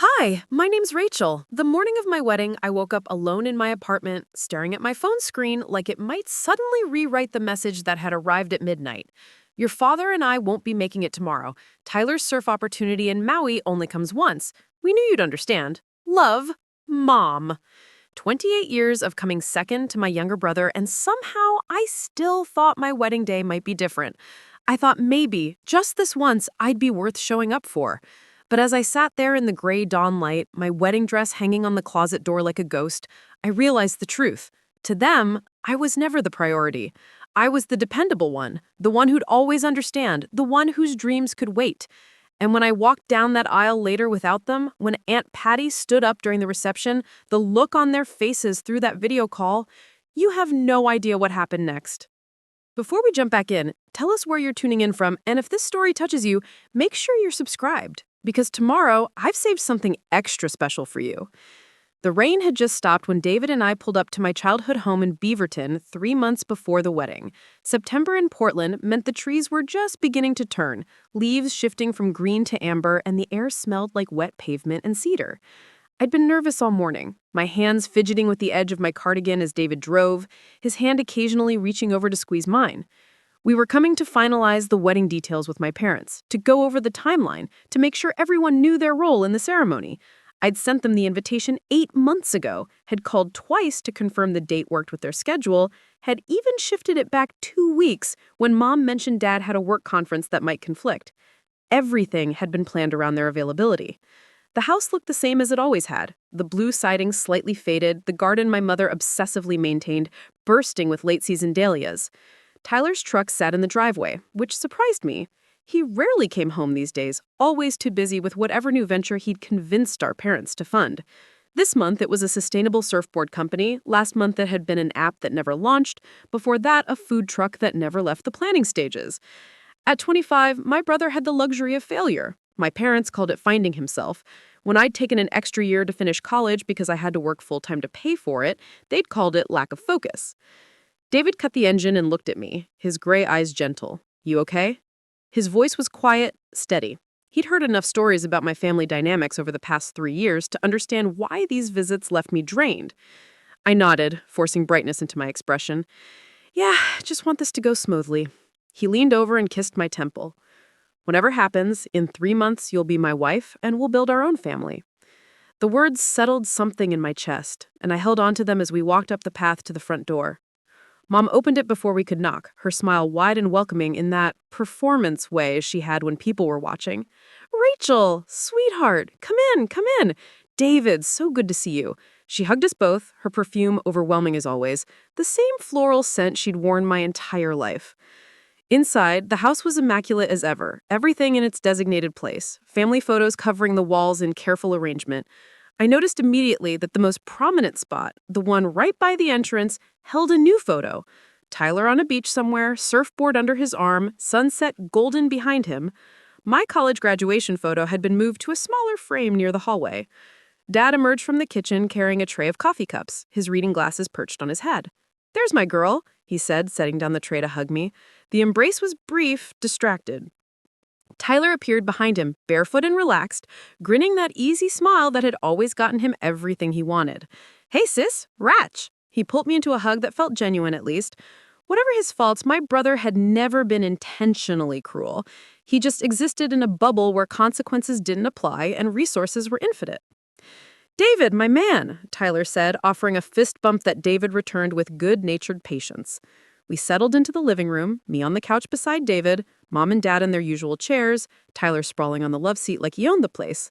Hi, my name's Rachel. The morning of my wedding, I woke up alone in my apartment, staring at my phone screen like it might suddenly rewrite the message that had arrived at midnight. Your father and I won't be making it tomorrow. Tyler's surf opportunity in Maui only comes once. We knew you'd understand. Love, Mom. 28 years of coming second to my younger brother, and somehow I still thought my wedding day might be different. I thought maybe, just this once, I'd be worth showing up for. But as I sat there in the gray dawn light, my wedding dress hanging on the closet door like a ghost, I realized the truth. To them, I was never the priority. I was the dependable one, the one who'd always understand, the one whose dreams could wait. And when I walked down that aisle later without them, when Aunt Patty stood up during the reception, the look on their faces through that video call, you have no idea what happened next. Before we jump back in, tell us where you're tuning in from, and if this story touches you, make sure you're subscribed, because tomorrow I've saved something extra special for you. The rain had just stopped when David and I pulled up to my childhood home in Beaverton 3 months before the wedding. September in Portland meant the trees were just beginning to turn, leaves shifting from green to amber, and the air smelled like wet pavement and cedar. I'd been nervous all morning, my hands fidgeting with the edge of my cardigan as David drove, his hand occasionally reaching over to squeeze mine. We were coming to finalize the wedding details with my parents, to go over the timeline, to make sure everyone knew their role in the ceremony. I'd sent them the invitation 8 months ago, had called twice to confirm the date worked with their schedule, had even shifted it back 2 weeks when Mom mentioned Dad had a work conference that might conflict. Everything had been planned around their availability. The house looked the same as it always had, the blue siding slightly faded, the garden my mother obsessively maintained, bursting with late-season dahlias. Tyler's truck sat in the driveway, which surprised me. He rarely came home these days, always too busy with whatever new venture he'd convinced our parents to fund. This month, it was a sustainable surfboard company. Last month, it had been an app that never launched. Before that, a food truck that never left the planning stages. At 25, my brother had the luxury of failure. My parents called it finding himself. When I'd taken an extra year to finish college because I had to work full-time to pay for it, they'd called it lack of focus. David cut the engine and looked at me, his gray eyes gentle. "You okay?" His voice was quiet, steady. He'd heard enough stories about my family dynamics over the past 3 years to understand why these visits left me drained. I nodded, forcing brightness into my expression. "Yeah, just want this to go smoothly." He leaned over and kissed my temple. "Whatever happens, in 3 months you'll be my wife and we'll build our own family." The words settled something in my chest, and I held on to them as we walked up the path to the front door. Mom opened it before we could knock, her smile wide and welcoming in that performance way she had when people were watching. "Rachel, sweetheart, come in, come in. David, so good to see you." She hugged us both, her perfume overwhelming as always, the same floral scent she'd worn my entire life. Inside, the house was immaculate as ever, everything in its designated place, family photos covering the walls in careful arrangement. I noticed immediately that the most prominent spot, the one right by the entrance, held a new photo. Tyler on a beach somewhere, surfboard under his arm, sunset golden behind him. My college graduation photo had been moved to a smaller frame near the hallway. Dad emerged from the kitchen carrying a tray of coffee cups, his reading glasses perched on his head. "There's my girl," he said, setting down the tray to hug me. The embrace was brief, distracted. Tyler appeared behind him, barefoot and relaxed, grinning that easy smile that had always gotten him everything he wanted. "Hey, sis, Ratch!" He pulled me into a hug that felt genuine, at least. Whatever his faults, my brother had never been intentionally cruel. He just existed in a bubble where consequences didn't apply and resources were infinite. "David, my man," Tyler said, offering a fist bump that David returned with good-natured patience. We settled into the living room, me on the couch beside David, Mom and Dad in their usual chairs, Tyler sprawling on the love seat like he owned the place.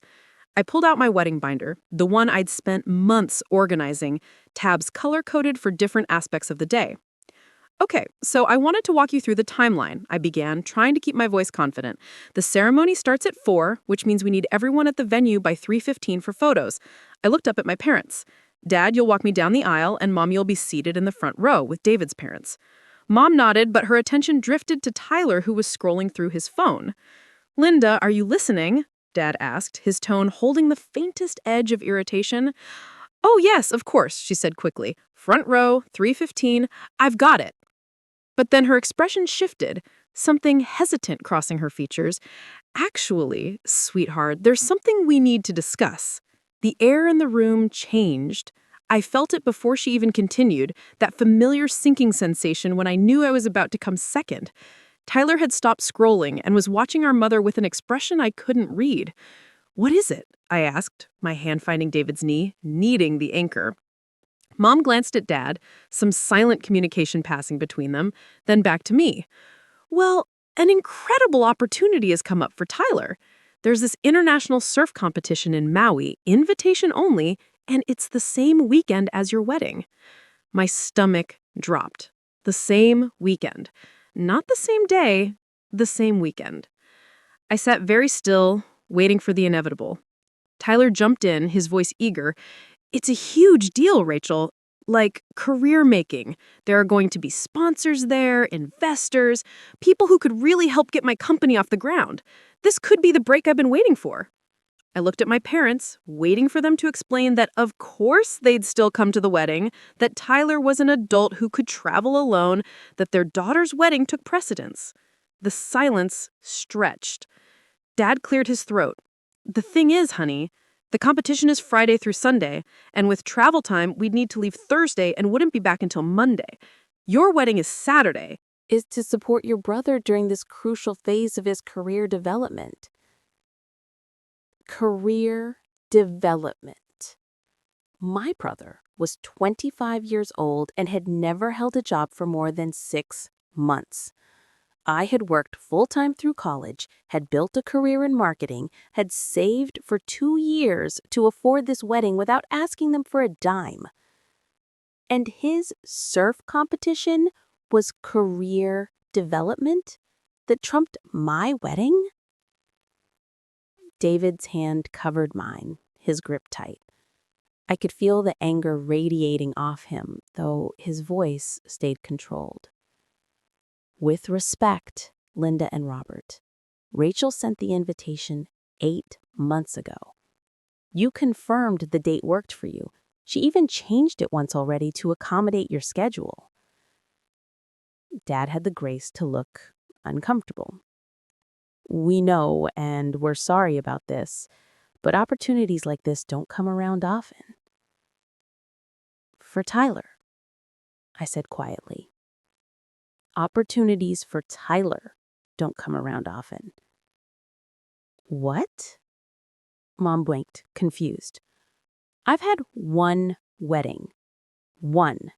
I pulled out my wedding binder, the one I'd spent months organizing, tabs color-coded for different aspects of the day. "Okay, so I wanted to walk you through the timeline," I began, trying to keep my voice confident. "The ceremony starts at 4, which means we need everyone at the venue by 3:15 for photos." I looked up at my parents. "Dad, you'll walk me down the aisle, and Mom, you'll be seated in the front row with David's parents." Mom nodded, but her attention drifted to Tyler, who was scrolling through his phone. "Linda, are you listening?" Dad asked, his tone holding the faintest edge of irritation. "Oh, yes, of course," she said quickly. "Front row, 3:15. I've got it." But then her expression shifted, something hesitant crossing her features. Actually, sweetheart, there's something we need to discuss. The air in the room changed. I felt it before she even continued, that familiar sinking sensation when I knew I was about to come second. Tyler had stopped scrolling and was watching our mother with an expression I couldn't read. "What is it?" I asked, my hand finding David's knee, kneading the anchor. Mom glanced at Dad, some silent communication passing between them, then back to me. "Well, an incredible opportunity has come up for Tyler. There's this international surf competition in Maui, invitation only, and it's the same weekend as your wedding." My stomach dropped. The same weekend. Not the same day, the same weekend. I sat very still, waiting for the inevitable. Tyler jumped in, his voice eager. "It's a huge deal, Rachel. Like career making. There are going to be sponsors there, investors, people who could really help get my company off the ground. This could be the break I've been waiting for." I looked at my parents, waiting for them to explain that of course they'd still come to the wedding, that Tyler was an adult who could travel alone, that their daughter's wedding took precedence. The silence stretched. Dad cleared his throat. "The thing is, honey, the competition is Friday through Sunday, and with travel time, we'd need to leave Thursday and wouldn't be back until Monday. Your wedding is Saturday." Is to support your brother during this crucial phase of his career development. Career development. My brother was 25 years old and had never held a job for more than 6 months. I had worked full-time through college, had built a career in marketing, had saved for 2 years to afford this wedding without asking them for a dime. And his surf competition was career development that trumped my wedding? David's hand covered mine, his grip tight. I could feel the anger radiating off him, though his voice stayed controlled. "With respect, Linda and Robert, Rachel sent the invitation 8 months ago. You confirmed the date worked for you. She even changed it once already to accommodate your schedule." Dad had the grace to look uncomfortable. "We know, and we're sorry about this, but opportunities like this don't come around often." "For Tyler," I said quietly. "Opportunities for Tyler don't come around often." "What?" Mom blinked, confused. "I've had one wedding. One.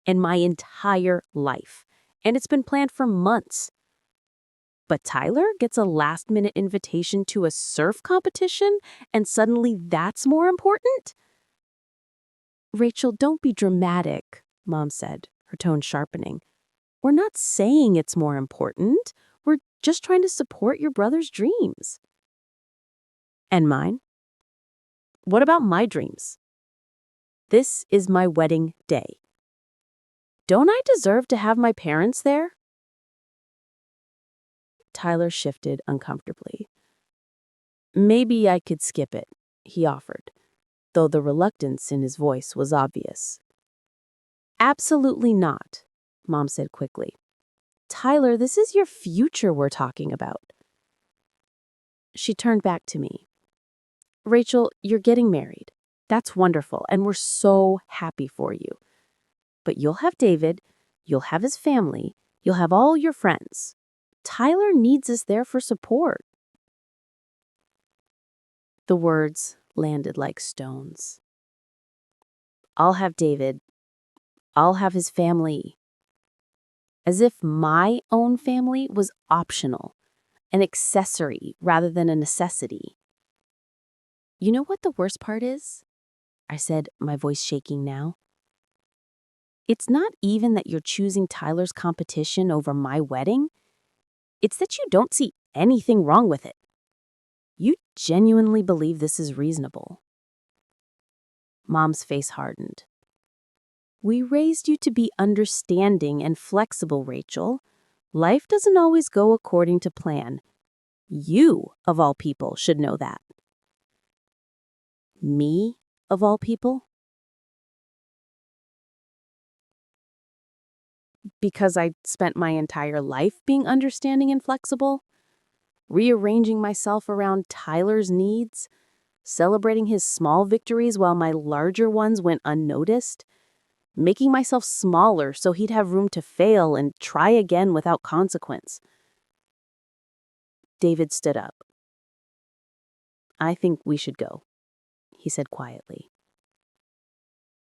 In my entire life. And it's been planned for months. But Tyler gets a last-minute invitation to a surf competition, and suddenly that's more important?" "Rachel, don't be dramatic," Mom said, her tone sharpening. "We're not saying it's more important. We're just trying to support your brother's dreams." "And mine? What about my dreams? This is my wedding day. Don't I deserve to have my parents there?" Tyler shifted uncomfortably. "Maybe I could skip it," he offered, though the reluctance in his voice was obvious. "Absolutely not," Mom said quickly. "Tyler, this is your future we're talking about." She turned back to me. "Rachel, you're getting married. That's wonderful, and we're so happy for you. But you'll have David, you'll have his family, you'll have all your friends. Tyler needs us there for support." The words landed like stones. "I'll have David. I'll have his family." As if my own family was optional, an accessory rather than a necessity. "You know what the worst part is?" I said, my voice shaking now. "It's not even that you're choosing Tyler's competition over my wedding. It's that you don't see anything wrong with it. You genuinely believe this is reasonable." Mom's face hardened. "We raised you to be understanding and flexible, Rachel. Life doesn't always go according to plan. You, of all people, should know that." Me, of all people? Because I spent my entire life being understanding and flexible? rearranging myself around Tyler's needs, celebrating his small victories while my larger ones went unnoticed, making myself smaller so he'd have room to fail and try again without consequence. David stood up. "I think we should go," he said quietly.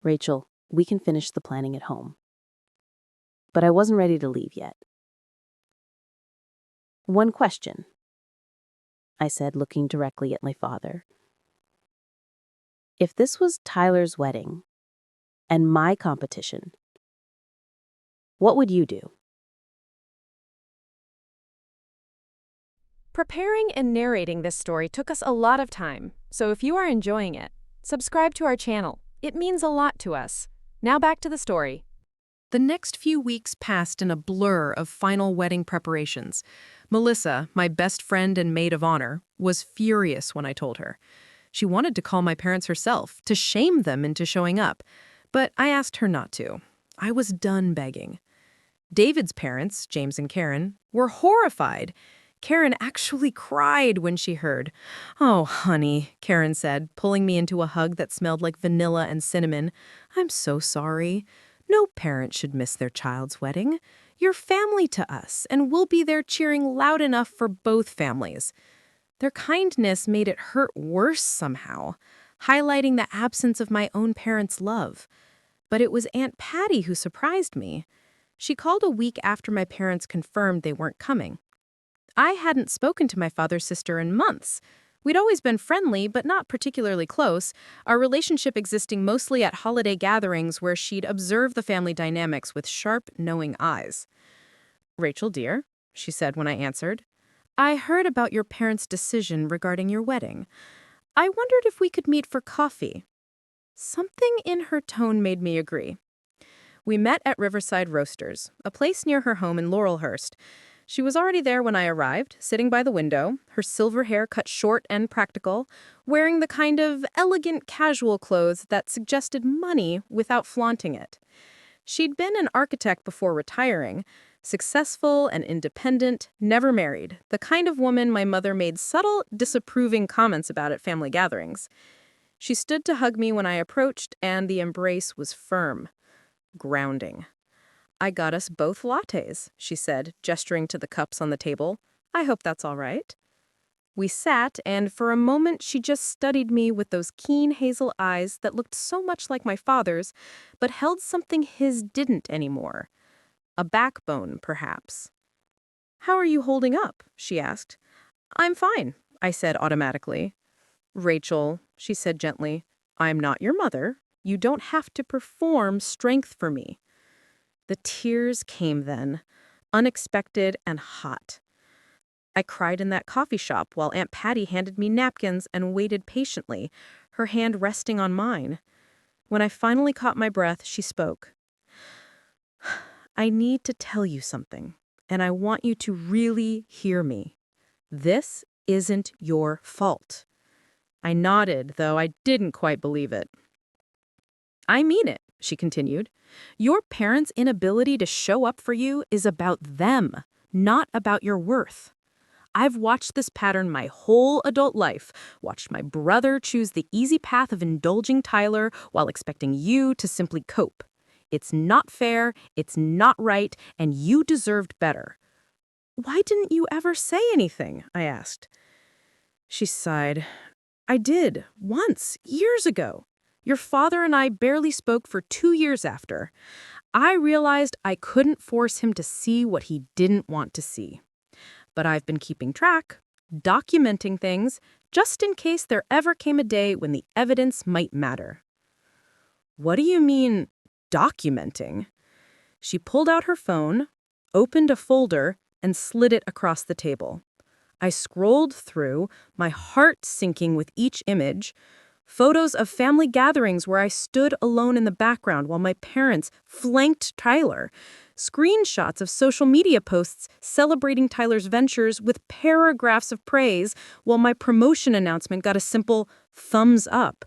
"Rachel, we can finish the planning at home." But I wasn't ready to leave yet. "One question," I said, looking directly at my father. "If this was Tyler's wedding and my competition, what would you do?" Preparing and narrating this story took us a lot of time, so if you are enjoying it, subscribe to our channel. It means a lot to us. Now back to the story. The next few weeks passed in a blur of final wedding preparations. Melissa, my best friend and maid of honor, was furious when I told her. She wanted to call my parents herself, to shame them into showing up, but I asked her not to. I was done begging. David's parents, James and Karen, were horrified. Karen actually cried when she heard. "Oh, honey," Karen said, pulling me into a hug that smelled like vanilla and cinnamon. "I'm so sorry. No parent should miss their child's wedding. You're family to us, and we'll be there cheering loud enough for both families." Their kindness made it hurt worse somehow, highlighting the absence of my own parents' love. But it was Aunt Patty who surprised me. She called a week after my parents confirmed they weren't coming. I hadn't spoken to my father's sister in months. We'd always been friendly, but not particularly close, our relationship existing mostly at holiday gatherings where she'd observe the family dynamics with sharp, knowing eyes. "Rachel, dear," she said when I answered, "I heard about your parents' decision regarding your wedding. I wondered if we could meet for coffee." Something in her tone made me agree. We met at Riverside Roasters, a place near her home in Laurelhurst. She was already there when I arrived, sitting by the window, her silver hair cut short and practical, wearing the kind of elegant casual clothes that suggested money without flaunting it. She'd been an architect before retiring, successful and independent, never married, the kind of woman my mother made subtle, disapproving comments about at family gatherings. She stood to hug me when I approached, and the embrace was firm, grounding. "I got us both lattes," she said, gesturing to the cups on the table. "I hope that's all right." We sat, and for a moment she just studied me with those keen hazel eyes that looked so much like my father's, but held something his didn't anymore. A backbone, perhaps. "How are you holding up?" she asked. "I'm fine," I said automatically. "Rachel," she said gently, "I'm not your mother. You don't have to perform strength for me." The tears came then, unexpected and hot. I cried in that coffee shop while Aunt Patty handed me napkins and waited patiently, her hand resting on mine. When I finally caught my breath, she spoke. "I need to tell you something, and I want you to really hear me. This isn't your fault." I nodded, though I didn't quite believe it. "I mean it," she continued. "Your parents' inability to show up for you is about them, not about your worth. I've watched this pattern my whole adult life, watched my brother choose the easy path of indulging Tyler while expecting you to simply cope. It's not fair, it's not right, and you deserved better." "Why didn't you ever say anything?" I asked. She sighed. "I did, once, years ago. Your father and I barely spoke for 2 years after. I realized I couldn't force him to see what he didn't want to see. But I've been keeping track, documenting things, just in case there ever came a day when the evidence might matter." "What do you mean, documenting?" She pulled out her phone, opened a folder, and slid it across the table. I scrolled through, my heart sinking with each image. Photos of family gatherings where I stood alone in the background while my parents flanked Tyler. Screenshots of social media posts celebrating Tyler's ventures with paragraphs of praise while my promotion announcement got a simple thumbs up.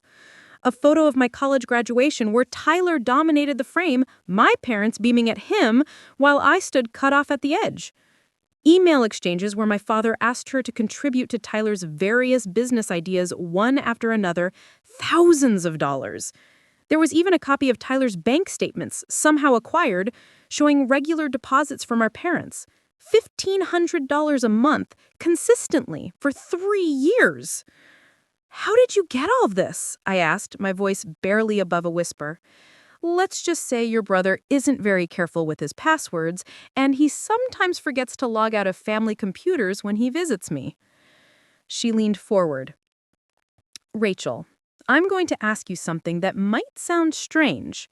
A photo of my college graduation where Tyler dominated the frame, my parents beaming at him while I stood cut off at the edge. Email exchanges where my father asked her to contribute to Tyler's various business ideas one after another, thousands of dollars. There was even a copy of Tyler's bank statements, somehow acquired, showing regular deposits from our parents. $1,500 a month, consistently, for 3 years. How did you get all of this? I asked, my voice barely above a whisper. Let's just say your brother isn't very careful with his passwords, and he sometimes forgets to log out of family computers when he visits me. She leaned forward. Rachel, I'm going to ask you something that might sound strange.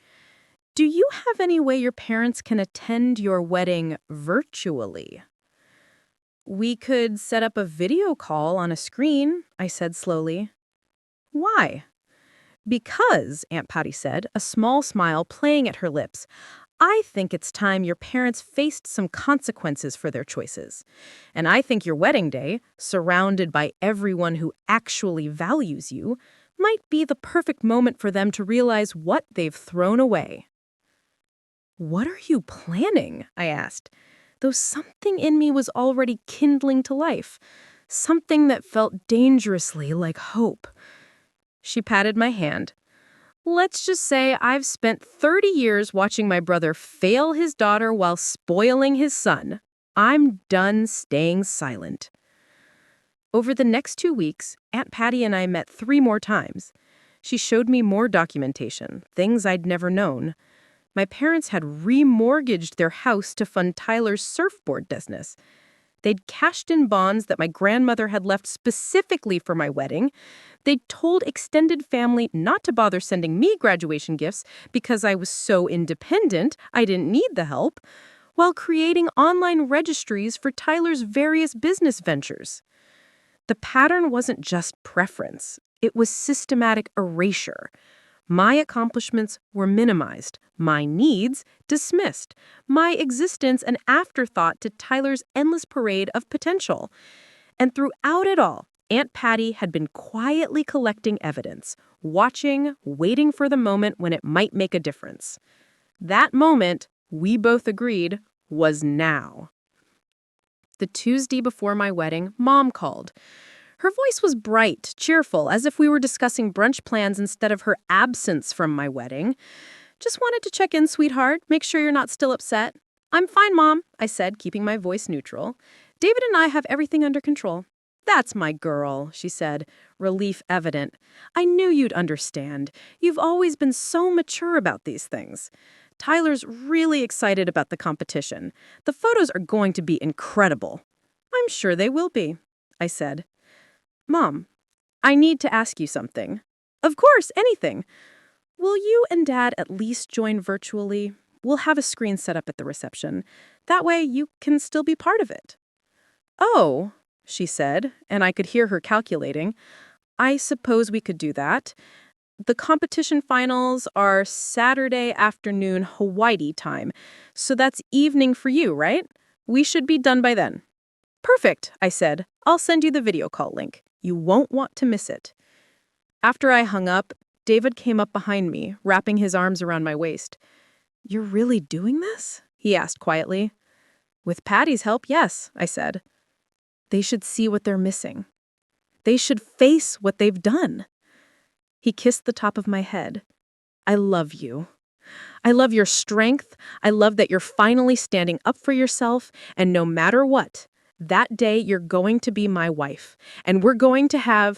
Do you have any way your parents can attend your wedding virtually? We could set up a video call on a screen, I said slowly. Why? Because, Aunt Patty said, a small smile playing at her lips, I think it's time your parents faced some consequences for their choices. And I think your wedding day, surrounded by everyone who actually values you, might be the perfect moment for them to realize what they've thrown away. What are you planning? I asked, though something in me was already kindling to life, something that felt dangerously like hope. She patted my hand. Let's just say I've spent 30 years watching my brother fail his daughter while spoiling his son. I'm done staying silent. Over the next 2 weeks, Aunt Patty and I met 3 more times. She showed me more documentation, things I'd never known. My parents had remortgaged their house to fund Tyler's surfboard business. They'd cashed in bonds that my grandmother had left specifically for my wedding. They'd told extended family not to bother sending me graduation gifts because I was so independent I didn't need the help, while creating online registries for Tyler's various business ventures. The pattern wasn't just preference, it was systematic erasure. My accomplishments were minimized, my needs dismissed, my existence an afterthought to Tyler's endless parade of potential. And throughout it all, Aunt Patty had been quietly collecting evidence, watching, waiting for the moment when it might make a difference. That moment, we both agreed, was now. The Tuesday before my wedding, Mom called. Her voice was bright, cheerful, as if we were discussing brunch plans instead of her absence from my wedding. Just wanted to check in, sweetheart, make sure you're not still upset. I'm fine, Mom, I said, keeping my voice neutral. David and I have everything under control. That's my girl, she said, relief evident. I knew you'd understand. You've always been so mature about these things. Tyler's really excited about the competition. The photos are going to be incredible. I'm sure they will be, I said. Mom, I need to ask you something. Of course, anything. Will you and Dad at least join virtually? We'll have a screen set up at the reception. That way you can still be part of it. Oh, she said, and I could hear her calculating. I suppose we could do that. The competition finals are Saturday afternoon Hawaii time, so that's evening for you, right? We should be done by then. Perfect, I said. I'll send you the video call link. You won't want to miss it. After I hung up, David came up behind me, wrapping his arms around my waist. You're really doing this? He asked quietly. With Patty's help, yes, I said. They should see what they're missing. They should face what they've done. He kissed the top of my head. I love you. I love your strength. I love that you're finally standing up for yourself, and no matter what, that day you're going to be my wife, and we're going to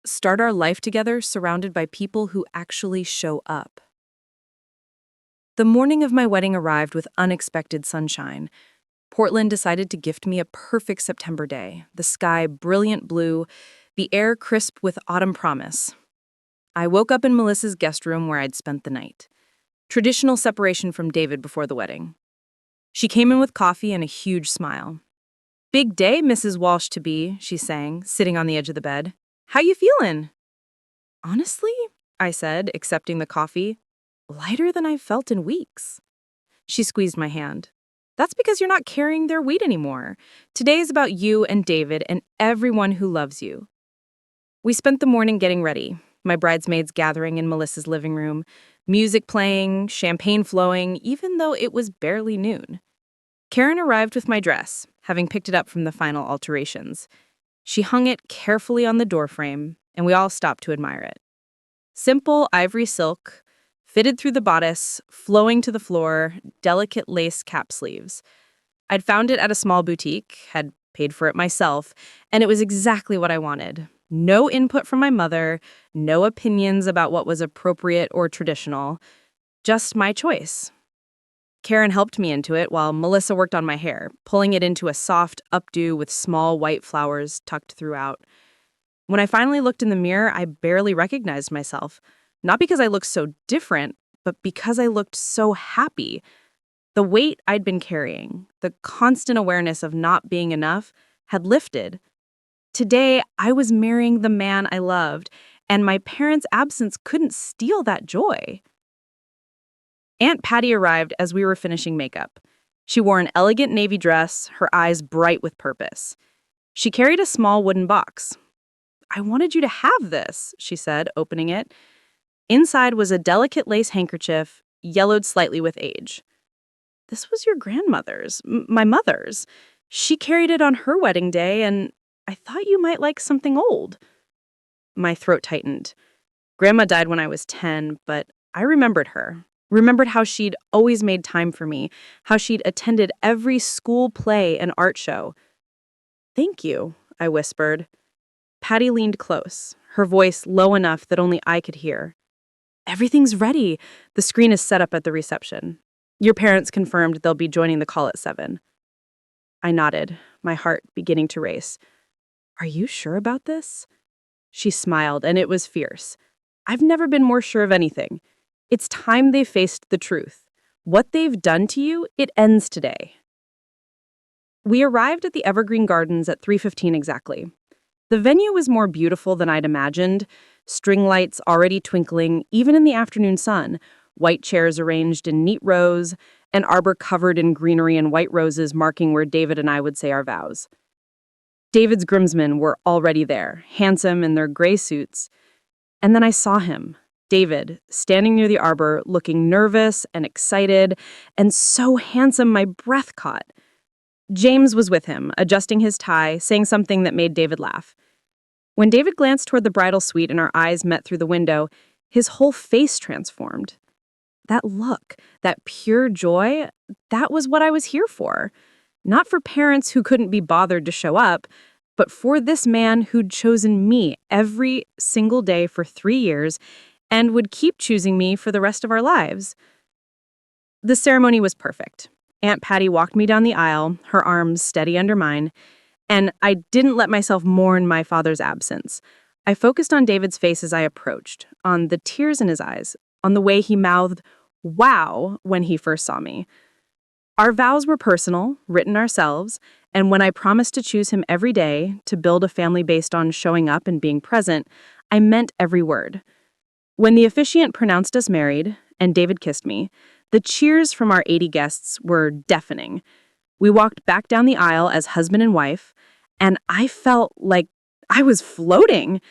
start our life together surrounded by people who actually show up. The morning of my wedding arrived with unexpected sunshine. Portland decided to gift me a perfect September day, the sky brilliant blue, the air crisp with autumn promise. I woke up in Melissa's guest room where I'd spent the night. Traditional separation from David before the wedding. She came in with coffee and a huge smile. Big day, Mrs. Walsh-to-be, she sang, sitting on the edge of the bed. How you feeling? Honestly, I said, accepting the coffee, lighter than I've felt in weeks. She squeezed my hand. That's because you're not carrying their weight anymore. Today is about you and David and everyone who loves you. We spent the morning getting ready, my bridesmaids gathering in Melissa's living room, music playing, champagne flowing, even though it was barely noon. Karen arrived with my dress, having picked it up from the final alterations. She hung it carefully on the doorframe, and we all stopped to admire it. Simple ivory silk, fitted through the bodice, flowing to the floor, delicate lace cap sleeves. I'd found it at a small boutique, had paid for it myself, and it was exactly what I wanted. No input from my mother, no opinions about what was appropriate or traditional, just my choice. Karen helped me into it while Melissa worked on my hair, pulling it into a soft updo with small white flowers tucked throughout. When I finally looked in the mirror, I barely recognized myself. Not because I looked so different, but because I looked so happy. The weight I'd been carrying, the constant awareness of not being enough, had lifted. Today, I was marrying the man I loved, and my parents' absence couldn't steal that joy. Aunt Patty arrived as we were finishing makeup. She wore an elegant navy dress, her eyes bright with purpose. She carried a small wooden box. "I wanted you to have this," she said, opening it. Inside was a delicate lace handkerchief, yellowed slightly with age. "This was your grandmother's, my mother's. She carried it on her wedding day, and I thought you might like something old." My throat tightened. Grandma died when I was 10, but I remembered her. Remembered how she'd always made time for me, how she'd attended every school play and art show. "Thank you," I whispered. Patty leaned close, her voice low enough that only I could hear. "Everything's ready. The screen is set up at the reception. Your parents confirmed they'll be joining the call at 7. I nodded, my heart beginning to race. "Are you sure about this?" She smiled, and it was fierce. "I've never been more sure of anything. It's time they faced the truth. What they've done to you, it ends today." We arrived at the Evergreen Gardens at 3:15 exactly. The venue was more beautiful than I'd imagined, string lights already twinkling, even in the afternoon sun, white chairs arranged in neat rows, an arbor covered in greenery and white roses marking where David and I would say our vows. David's groomsmen were already there, handsome in their gray suits. And then I saw him, David, standing near the arbor, looking nervous and excited, and so handsome my breath caught. James was with him, adjusting his tie, saying something that made David laugh. When David glanced toward the bridal suite and our eyes met through the window, his whole face transformed. That look, that pure joy, that was what I was here for. Not for parents who couldn't be bothered to show up, but for this man who'd chosen me every single day for 3 years and would keep choosing me for the rest of our lives. The ceremony was perfect. Aunt Patty walked me down the aisle, her arms steady under mine, and I didn't let myself mourn my father's absence. I focused on David's face as I approached, on the tears in his eyes, on the way he mouthed, "Wow," when he first saw me. Our vows were personal, written ourselves, and when I promised to choose him every day, to build a family based on showing up and being present, I meant every word. When the officiant pronounced us married, and David kissed me, the cheers from our 80 guests were deafening. We walked back down the aisle as husband and wife, and I felt like I was floating.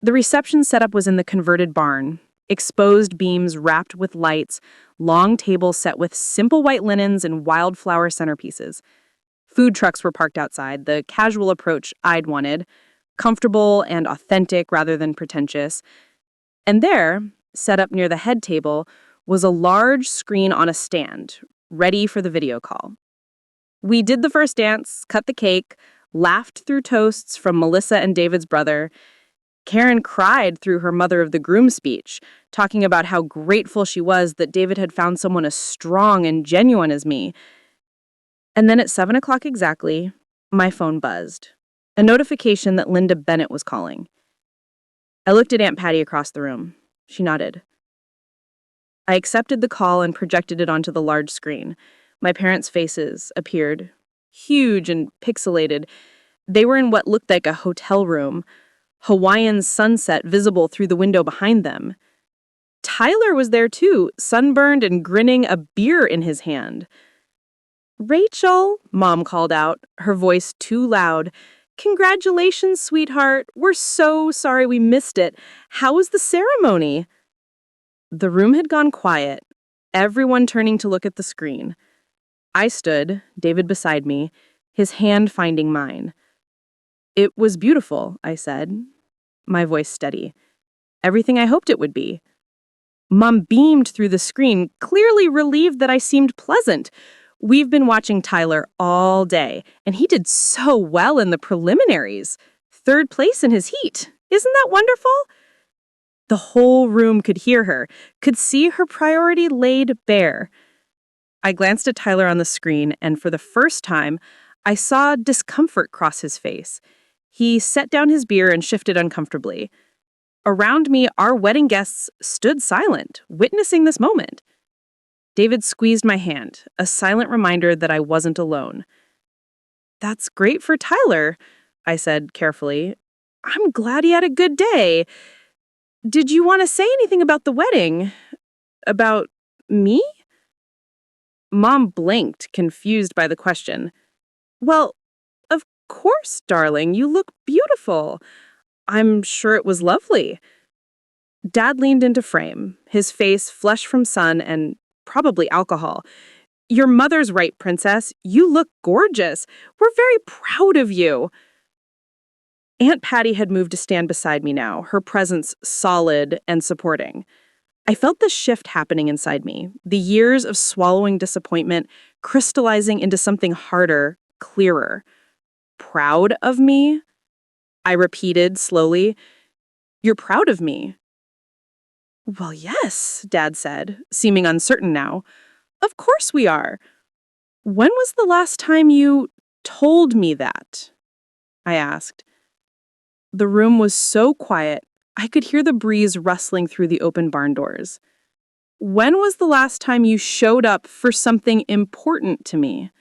The reception setup was in the converted barn, exposed beams wrapped with lights, long tables set with simple white linens and wildflower centerpieces. Food trucks were parked outside, the casual approach I'd wanted, comfortable and authentic rather than pretentious. And there, set up near the head table, was a large screen on a stand, ready for the video call. We did the first dance, cut the cake, laughed through toasts from Melissa and David's brother. Karen cried through her mother of the groom speech, talking about how grateful she was that David had found someone as strong and genuine as me. And then at 7 o'clock exactly, my phone buzzed. A notification that Linda Bennett was calling. I looked at Aunt Patty across the room. She nodded. I accepted the call and projected it onto the large screen. My parents' faces appeared, huge and pixelated. They were in what looked like a hotel room, Hawaiian sunset visible through the window behind them. Tyler was there too, sunburned and grinning, a beer in his hand. "Rachel," Mom called out, her voice too loud. "Congratulations, sweetheart. We're so sorry we missed it. How was the ceremony?" The room had gone quiet, everyone turning to look at the screen. I stood, David beside me, his hand finding mine. It was beautiful, I said, my voice steady. Everything I hoped it would be. Mom beamed through the screen, clearly relieved that I seemed pleasant. We've been watching Tyler all day, and he did so well in the preliminaries. 3rd place in his heat. Isn't that wonderful? The whole room could hear her, could see her priority laid bare. I glanced at Tyler on the screen, and for the first time, I saw discomfort cross his face. He set down his beer and shifted uncomfortably. Around me, our wedding guests stood silent, witnessing this moment. David squeezed my hand, a silent reminder that I wasn't alone. "That's great for Tyler," I said carefully. "I'm glad he had a good day. Did you want to say anything about the wedding? About me?" Mom blinked, confused by the question. "Well, of course, darling, you look beautiful. I'm sure it was lovely." Dad leaned into frame, his face flushed from sun and probably alcohol. "Your mother's right, Princess. You look gorgeous. We're very proud of you." Aunt Patty had moved to stand beside me now, her presence solid and supporting. I felt the shift happening inside me, the years of swallowing disappointment crystallizing into something harder, clearer. "Proud of me?" I repeated slowly. "You're proud of me?" "Well, yes," Dad said, seeming uncertain now. "Of course we are. When was the last time you told me that?" I asked. The room was so quiet, I could hear the breeze rustling through the open barn doors. "When was the last time you showed up for something important to me?"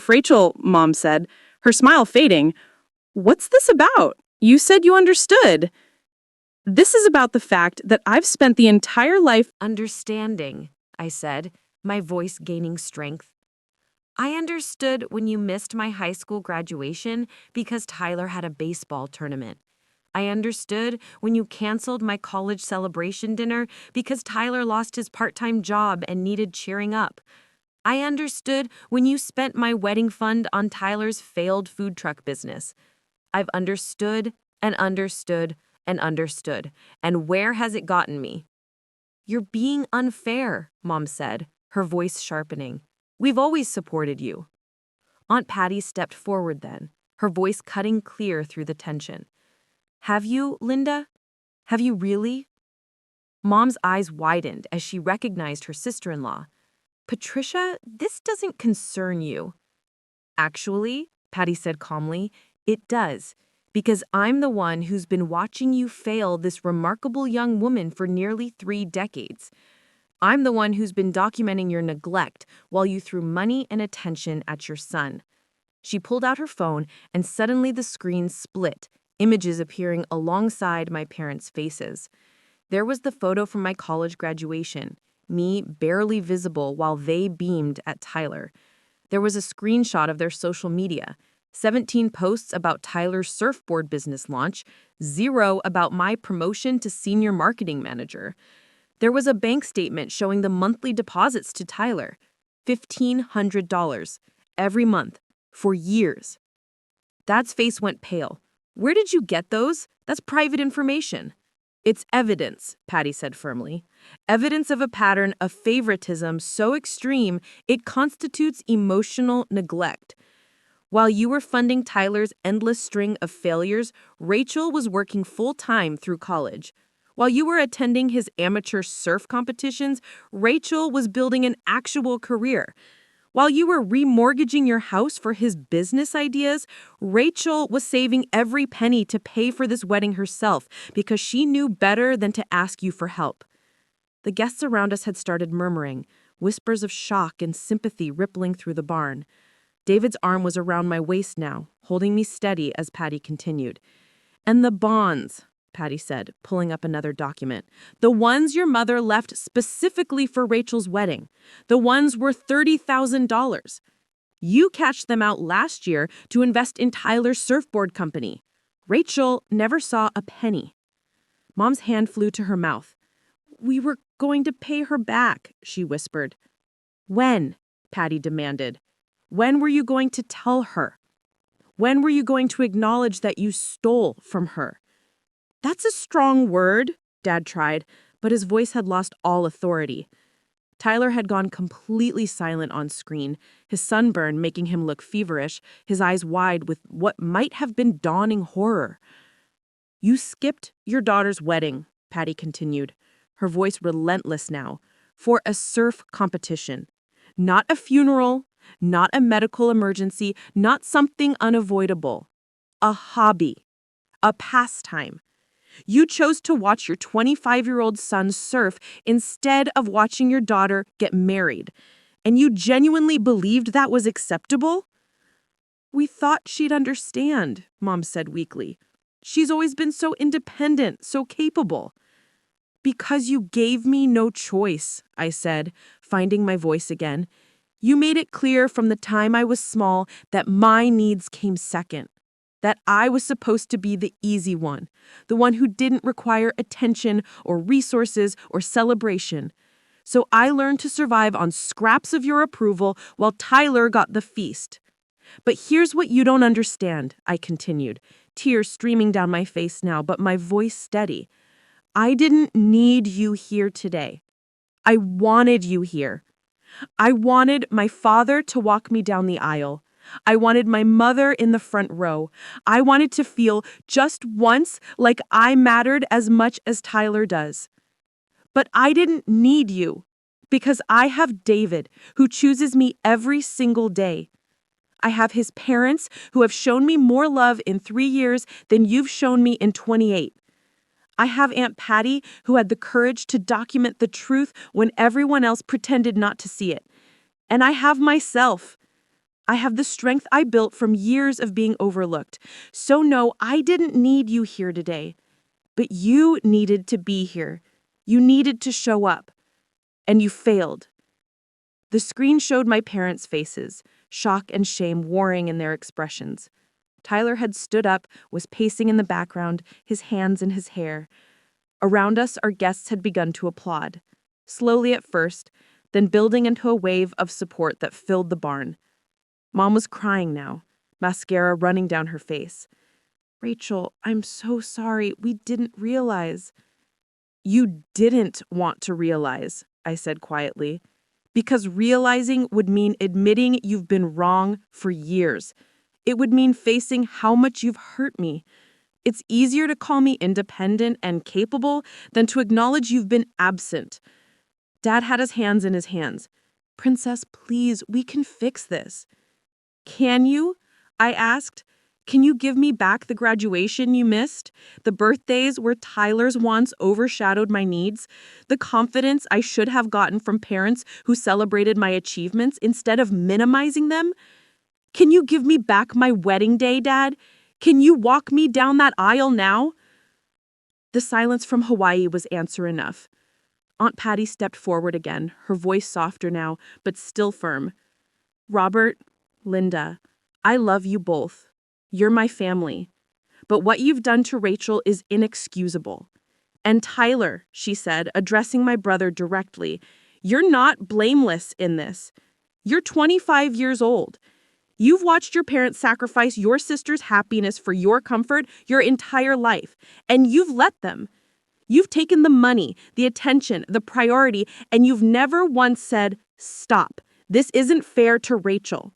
"Rachel," Mom said, her smile fading, "what's this about? You said you understood." "This is about the fact that I've spent the entire life Understanding, I said, my voice gaining strength. I understood when you missed my high school graduation because Tyler had a baseball tournament. I understood when you canceled my college celebration dinner because Tyler lost his part-time job and needed cheering up. I understood when you spent my wedding fund on Tyler's failed food truck business. I've understood and understood and understood. And where has it gotten me? "You're being unfair," Mom said, her voice sharpening. "We've always supported you." Aunt Patty stepped forward then, her voice cutting clear through the tension. "Have you, Linda? Have you really?" Mom's eyes widened as she recognized her sister-in-law. "Patricia, this doesn't concern you." "Actually," Patty said calmly, "it does. Because I'm the one who's been watching you fail this remarkable young woman for nearly 3 decades. I'm the one who's been documenting your neglect while you threw money and attention at your son." She pulled out her phone, and suddenly the screen split, images appearing alongside my parents' faces. There was the photo from my college graduation, me barely visible while they beamed at Tyler. There was a screenshot of their social media, 17 posts about Tyler's surfboard business launch, 0 about my promotion to senior marketing manager. There was a bank statement showing the monthly deposits to Tyler, $1,500 every month for years. Dad's face went pale. "Where did you get those? That's private information." "It's evidence," Patty said firmly. "Evidence of a pattern of favoritism so extreme it constitutes emotional neglect. While you were funding Tyler's endless string of failures, Rachel was working full-time through college. While you were attending his amateur surf competitions, Rachel was building an actual career. While you were remortgaging your house for his business ideas, Rachel was saving every penny to pay for this wedding herself because she knew better than to ask you for help." The guests around us had started murmuring, whispers of shock and sympathy rippling through the barn. David's arm was around my waist now, holding me steady as Patty continued. "And the bonds," Patty said, pulling up another document. "The ones your mother left specifically for Rachel's wedding. The ones worth $30,000. You cashed them out last year to invest in Tyler's surfboard company. Rachel never saw a penny." Mom's hand flew to her mouth. "We were going to pay her back," she whispered. "When?" Patty demanded. When were you going to tell her? When were you going to acknowledge that you stole from her? That's a strong word, Dad tried, but his voice had lost all authority. Tyler had gone completely silent on screen, his sunburn making him look feverish, his eyes wide with what might have been dawning horror. You skipped your daughter's wedding, Patty continued, her voice relentless now, for a surf competition. Not a funeral, not a medical emergency, not something unavoidable. A hobby, a pastime. You chose to watch your 25-year-old son surf instead of watching your daughter get married. And you genuinely believed that was acceptable? We thought she'd understand, Mom said weakly. She's always been so independent, so capable. Because you gave me no choice, I said, finding my voice again. You made it clear from the time I was small that my needs came second. That I was supposed to be the easy one, the one who didn't require attention or resources or celebration. So I learned to survive on scraps of your approval while Tyler got the feast. But here's what you don't understand, I continued, tears streaming down my face now, but my voice steady. I didn't need you here today. I wanted you here. I wanted my father to walk me down the aisle. I wanted my mother in the front row. I wanted to feel just once like I mattered as much as Tyler does. But I didn't need you because I have David who chooses me every single day. I have his parents who have shown me more love in 3 years than you've shown me in 28. I have Aunt Patty who had the courage to document the truth when everyone else pretended not to see it. And I have myself. I have the strength I built from years of being overlooked. So no, I didn't need you here today. But you needed to be here. You needed to show up. And you failed. The screen showed my parents' faces, shock and shame warring in their expressions. Tyler had stood up, was pacing in the background, his hands in his hair. Around us, our guests had begun to applaud. Slowly at first, then building into a wave of support that filled the barn. Mom was crying now, mascara running down her face. Rachel, I'm so sorry. We didn't realize. You didn't want to realize, I said quietly, because realizing would mean admitting you've been wrong for years. It would mean facing how much you've hurt me. It's easier to call me independent and capable than to acknowledge you've been absent. Dad had his hands in his hands. Princess, please, we can fix this. Can you? I asked. Can you give me back the graduation you missed? The birthdays where Tyler's wants overshadowed my needs? The confidence I should have gotten from parents who celebrated my achievements instead of minimizing them? Can you give me back my wedding day, Dad? Can you walk me down that aisle now? The silence from Hawaii was answer enough. Aunt Patty stepped forward again, her voice softer now, but still firm. Robert, Linda, I love you both. You're my family. But what you've done to Rachel is inexcusable. And Tyler, she said, addressing my brother directly, you're not blameless in this. You're 25 years old. You've watched your parents sacrifice your sister's happiness for your comfort your entire life, and you've let them. You've taken the money, the attention, the priority, and you've never once said, stop. This isn't fair to Rachel.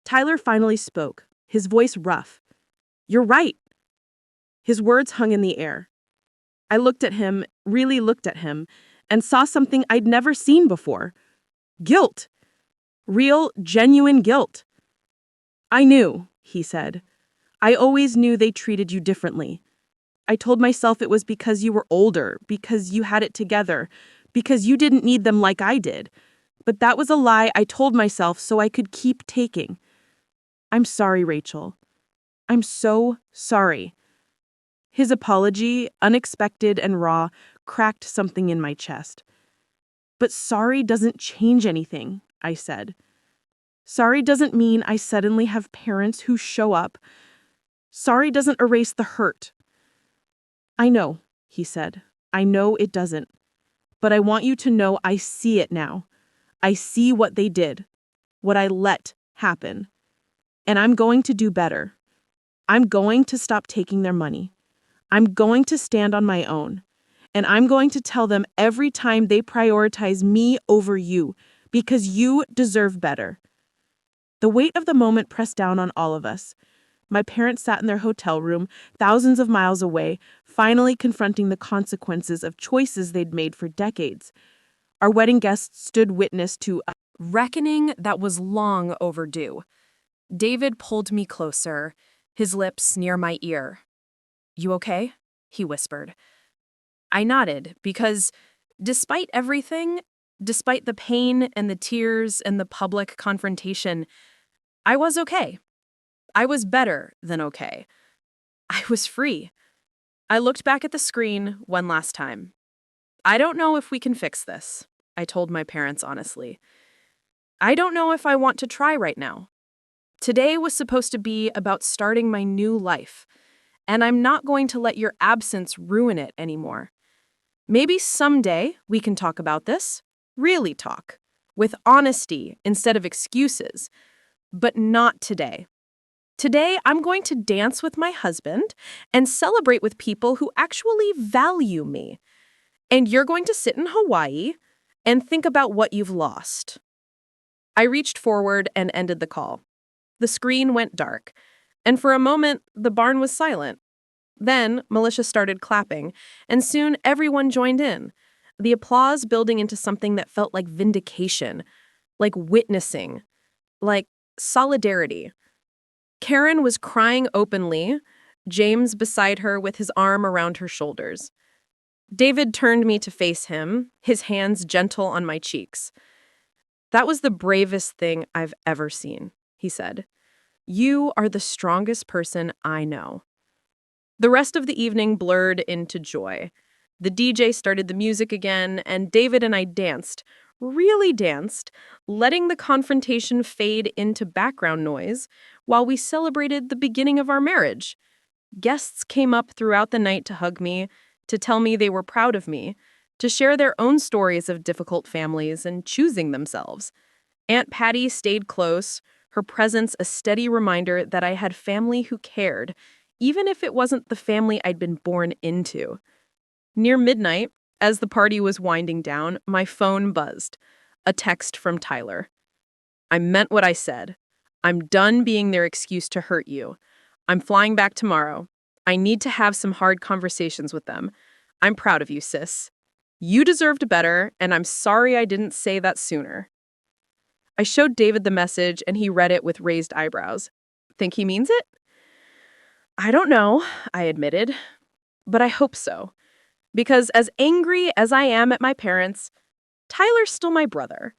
Tyler finally spoke, his voice rough. You're right. His words hung in the air. I looked at him, really looked at him, and saw something I'd never seen before. Guilt. Real, genuine guilt. I knew, he said. I always knew they treated you differently. I told myself it was because you were older, because you had it together, because you didn't need them like I did. But that was a lie I told myself so I could keep taking. I'm sorry, Rachel. I'm so sorry. His apology, unexpected and raw, cracked something in my chest. But sorry doesn't change anything, I said. Sorry doesn't mean I suddenly have parents who show up. Sorry doesn't erase the hurt. I know, he said. I know it doesn't. But I want you to know I see it now. I see what they did. what I let happen. And I'm going to do better. I'm going to stop taking their money. I'm going to stand on my own. And I'm going to tell them every time they prioritize me over you, because you deserve better. The weight of the moment pressed down on all of us. My parents sat in their hotel room, thousands of miles away, finally confronting the consequences of choices they'd made for decades. Our wedding guests stood witness to a Reckoning that was long overdue. David pulled me closer, his lips near my ear. "You okay?" he whispered. I nodded because, despite everything, despite the pain and the tears and the public confrontation, I was okay. I was better than okay. I was free. I looked back at the screen one last time. "I don't know if we can fix this," I told my parents honestly. "I don't know if I want to try right now. Today was supposed to be about starting my new life, and I'm not going to let your absence ruin it anymore. Maybe someday we can talk about this, really talk, with honesty instead of excuses, but not today. Today, I'm going to dance with my husband and celebrate with people who actually value me. And you're going to sit in Hawaii and think about what you've lost." I reached forward and ended the call. The screen went dark, and for a moment, the barn was silent. Then, Militia started clapping, and soon everyone joined in, the applause building into something that felt like vindication, like witnessing, like solidarity. Karen was crying openly, James beside her with his arm around her shoulders. David turned me to face him, his hands gentle on my cheeks. "That was the bravest thing I've ever seen," he said. "You are the strongest person I know." The rest of the evening blurred into joy. The DJ started the music again, and David and I danced, really danced, letting the confrontation fade into background noise while we celebrated the beginning of our marriage. Guests came up throughout the night to hug me, to tell me they were proud of me, to share their own stories of difficult families and choosing themselves. Aunt Patty stayed close, her presence a steady reminder that I had family who cared, even if it wasn't the family I'd been born into. Near midnight, as the party was winding down, my phone buzzed. A text from Tyler. "I meant what I said. I'm done being their excuse to hurt you. I'm flying back tomorrow. I need to have some hard conversations with them. I'm proud of you, sis. You deserved better, and I'm sorry I didn't say that sooner." I showed David the message, and he read it with raised eyebrows. "Think he means it?" "I don't know," I admitted, "but I hope so. Because as angry as I am at my parents, Tyler's still my brother,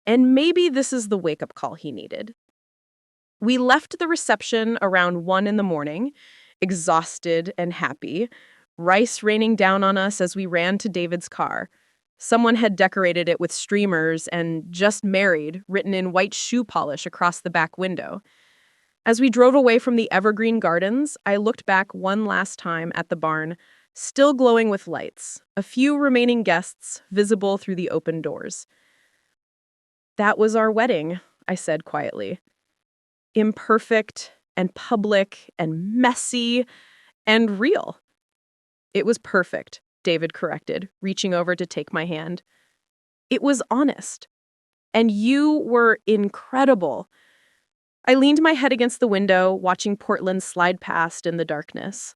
and maybe this is the wake-up call he needed." We left the reception around 1 in the morning, exhausted and happy, rice raining down on us as we ran to David's car. Someone had decorated it with streamers and "Just Married" written in white shoe polish across the back window. As we drove away from the evergreen gardens, I looked back one last time at the barn, still glowing with lights, a few remaining guests visible through the open doors. "That was our wedding," I said quietly. "Imperfect and public and messy and real." "It was perfect," David corrected, reaching over to take my hand. "It was honest. And you were incredible." I leaned my head against the window, watching Portland slide past in the darkness.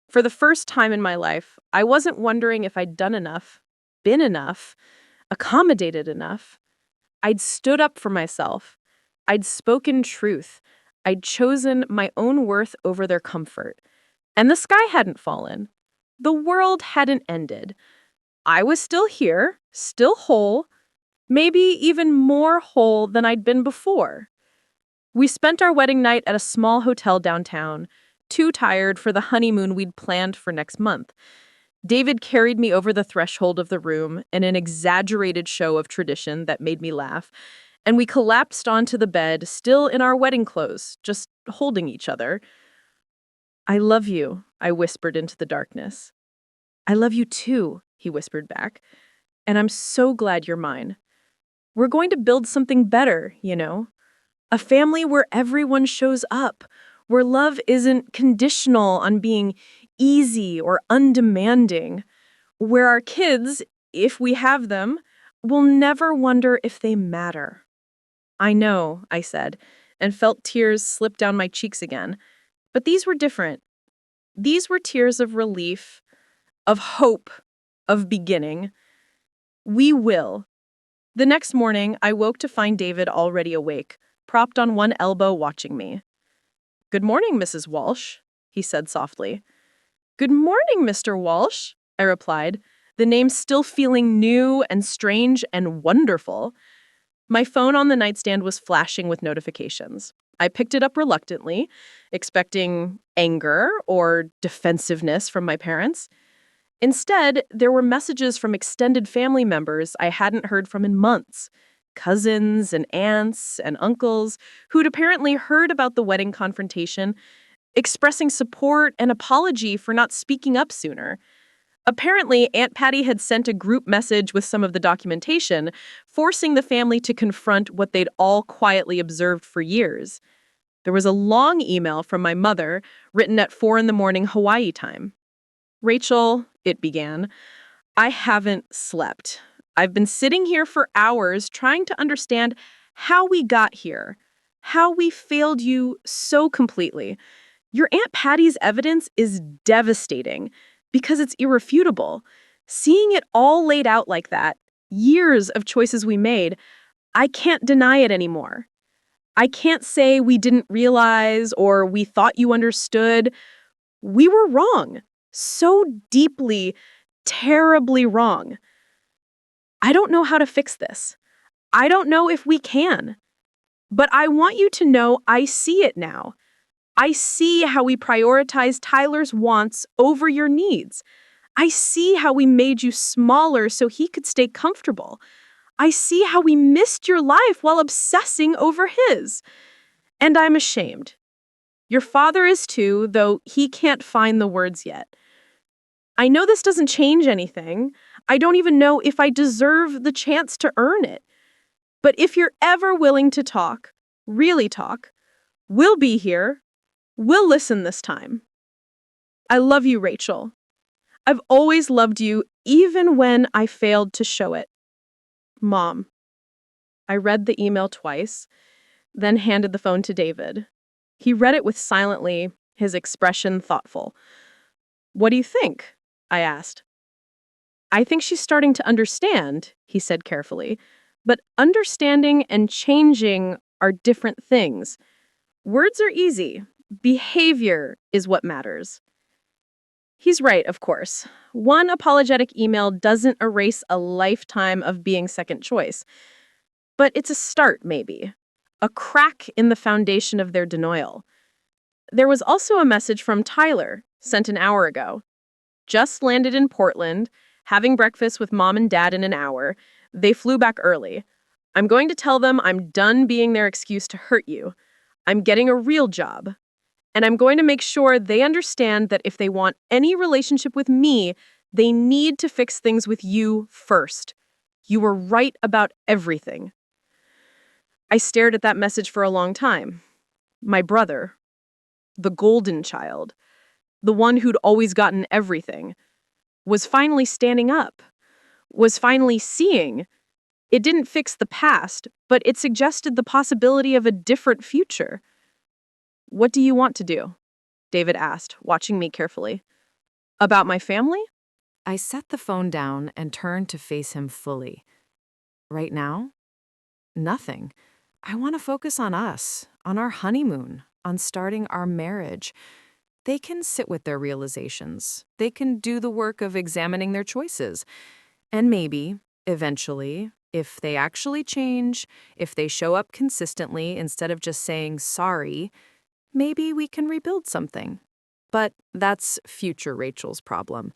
For the first time in my life, I wasn't wondering if I'd done enough, been enough, accommodated enough. I'd stood up for myself. I'd spoken truth. I'd chosen my own worth over their comfort. And the sky hadn't fallen. The world hadn't ended. I was still here, still whole, maybe even more whole than I'd been before. We spent our wedding night at a small hotel downtown, too tired for the honeymoon we'd planned for next month. David carried me over the threshold of the room in an exaggerated show of tradition that made me laugh, and we collapsed onto the bed, still in our wedding clothes, just holding each other. "I love you," I whispered into the darkness. "I love you too," he whispered back, "and I'm so glad you're mine." We're going to build something better, you know? A family where everyone shows up, where love isn't conditional on being easy or undemanding, where our kids, if we have them, will never wonder if they matter. I know, I said, and felt tears slip down my cheeks again. But these were different. These were tears of relief, of hope, of beginning. We will. The next morning, I woke to find David already awake, propped on one elbow watching me. "Good morning, Mrs. Walsh," he said softly. "Good morning, Mr. Walsh," I replied, the name still feeling new and strange and wonderful. My phone on the nightstand was flashing with notifications. I picked it up reluctantly, expecting anger or defensiveness from my parents. Instead, there were messages from extended family members I hadn't heard from in months. Cousins and aunts and uncles who'd apparently heard about the wedding confrontation, expressing support and apology for not speaking up sooner. Apparently, Aunt Patty had sent a group message with some of the documentation, forcing the family to confront what they'd all quietly observed for years. There was a long email from my mother, written at 4 in the morning Hawaii time. "Rachel," it began, "I haven't slept. I've been sitting here for hours trying to understand how we got here, how we failed you so completely. Your Aunt Patty's evidence is devastating because it's irrefutable. Seeing it all laid out like that, years of choices we made, I can't deny it anymore. I can't say we didn't realize or we thought you understood. We were wrong. So deeply, terribly wrong. I don't know how to fix this. I don't know if we can. But I want you to know I see it now. I see how we prioritize Tyler's wants over your needs. I see how we made you smaller so he could stay comfortable. I see how we missed your life while obsessing over his. And I'm ashamed. Your father is too, though he can't find the words yet. I know this doesn't change anything. I don't even know if I deserve the chance to earn it. But if you're ever willing to talk, really talk, we'll be here. We'll listen this time. I love you, Rachel. I've always loved you, even when I failed to show it. Mom." I read the email twice, then handed the phone to David. He read it with silently, his expression thoughtful. "What do you think?" I asked. "I think she's starting to understand," he said carefully. "But understanding and changing are different things. Words are easy. Behavior is what matters." He's right, of course. One apologetic email doesn't erase a lifetime of being second choice. But it's a start, maybe. A crack in the foundation of their denial. There was also a message from Tyler, sent an hour ago. "Just landed in Portland, having breakfast with mom and dad in an hour. They flew back early. I'm going to tell them I'm done being their excuse to hurt you. I'm getting a real job. And I'm going to make sure they understand that if they want any relationship with me, they need to fix things with you first. You were right about everything." I stared at that message for a long time. My brother, the golden child, the one who'd always gotten everything, was finally standing up, was finally seeing. It didn't fix the past, but it suggested the possibility of a different future. "What do you want to do?" David asked, watching me carefully. "About my family?" I set the phone down and turned to face him fully. Right now? Nothing. I want to focus on us, on our honeymoon, on starting our marriage. They can sit with their realizations. They can do the work of examining their choices. And maybe, eventually, if they actually change, if they show up consistently instead of just saying sorry, maybe we can rebuild something. But that's future Rachel's problem.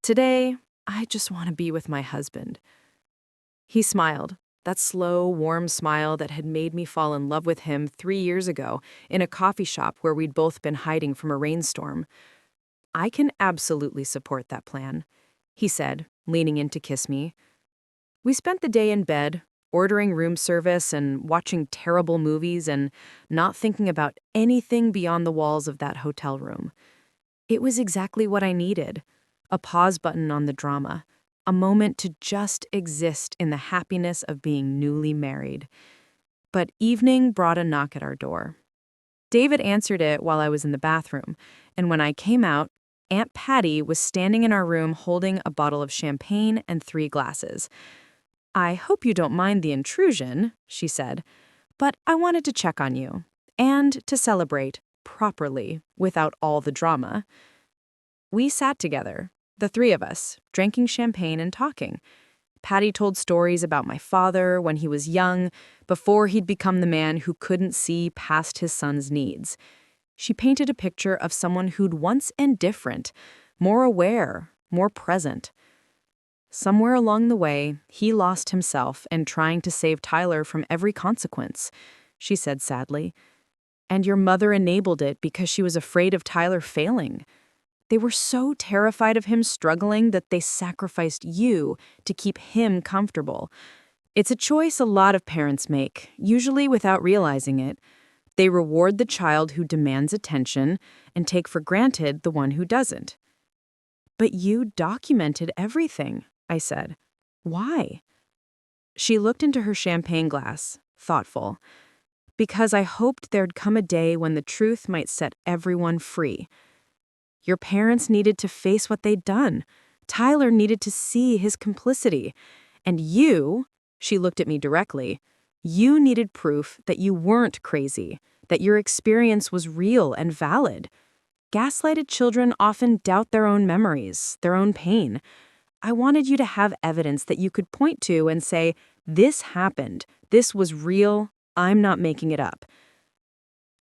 Today, I just want to be with my husband. He smiled, that slow, warm smile that had made me fall in love with him 3 years ago in a coffee shop where we'd both been hiding from a rainstorm. "I can absolutely support that plan," he said, leaning in to kiss me. We spent the day in bed, ordering room service and watching terrible movies and not thinking about anything beyond the walls of that hotel room. It was exactly what I needed. A pause button on the drama. A moment to just exist in the happiness of being newly married. But evening brought a knock at our door. David answered it while I was in the bathroom, and when I came out, Aunt Patty was standing in our room holding a bottle of champagne and 3 glasses. "I hope you don't mind the intrusion," she said, "but I wanted to check on you, and to celebrate properly without all the drama." We sat together, the 3 of us, drinking champagne and talking. Patty told stories about my father when he was young, before he'd become the man who couldn't see past his son's needs. She painted a picture of someone who'd once indifferent, more aware, more present. Somewhere along the way, he lost himself in trying to save Tyler from every consequence, she said sadly. And your mother enabled it because she was afraid of Tyler failing. They were so terrified of him struggling that they sacrificed you to keep him comfortable. It's a choice a lot of parents make, usually without realizing it. They reward the child who demands attention and take for granted the one who doesn't. "But you documented everything," I said. "Why?" She looked into her champagne glass, thoughtful. "Because I hoped there'd come a day when the truth might set everyone free. Your parents needed to face what they'd done. Tyler needed to see his complicity. And you," she looked at me directly, "you needed proof that you weren't crazy, that your experience was real and valid. Gaslighted children often doubt their own memories, their own pain. I wanted you to have evidence that you could point to and say, 'This happened. This was real. I'm not making it up.'"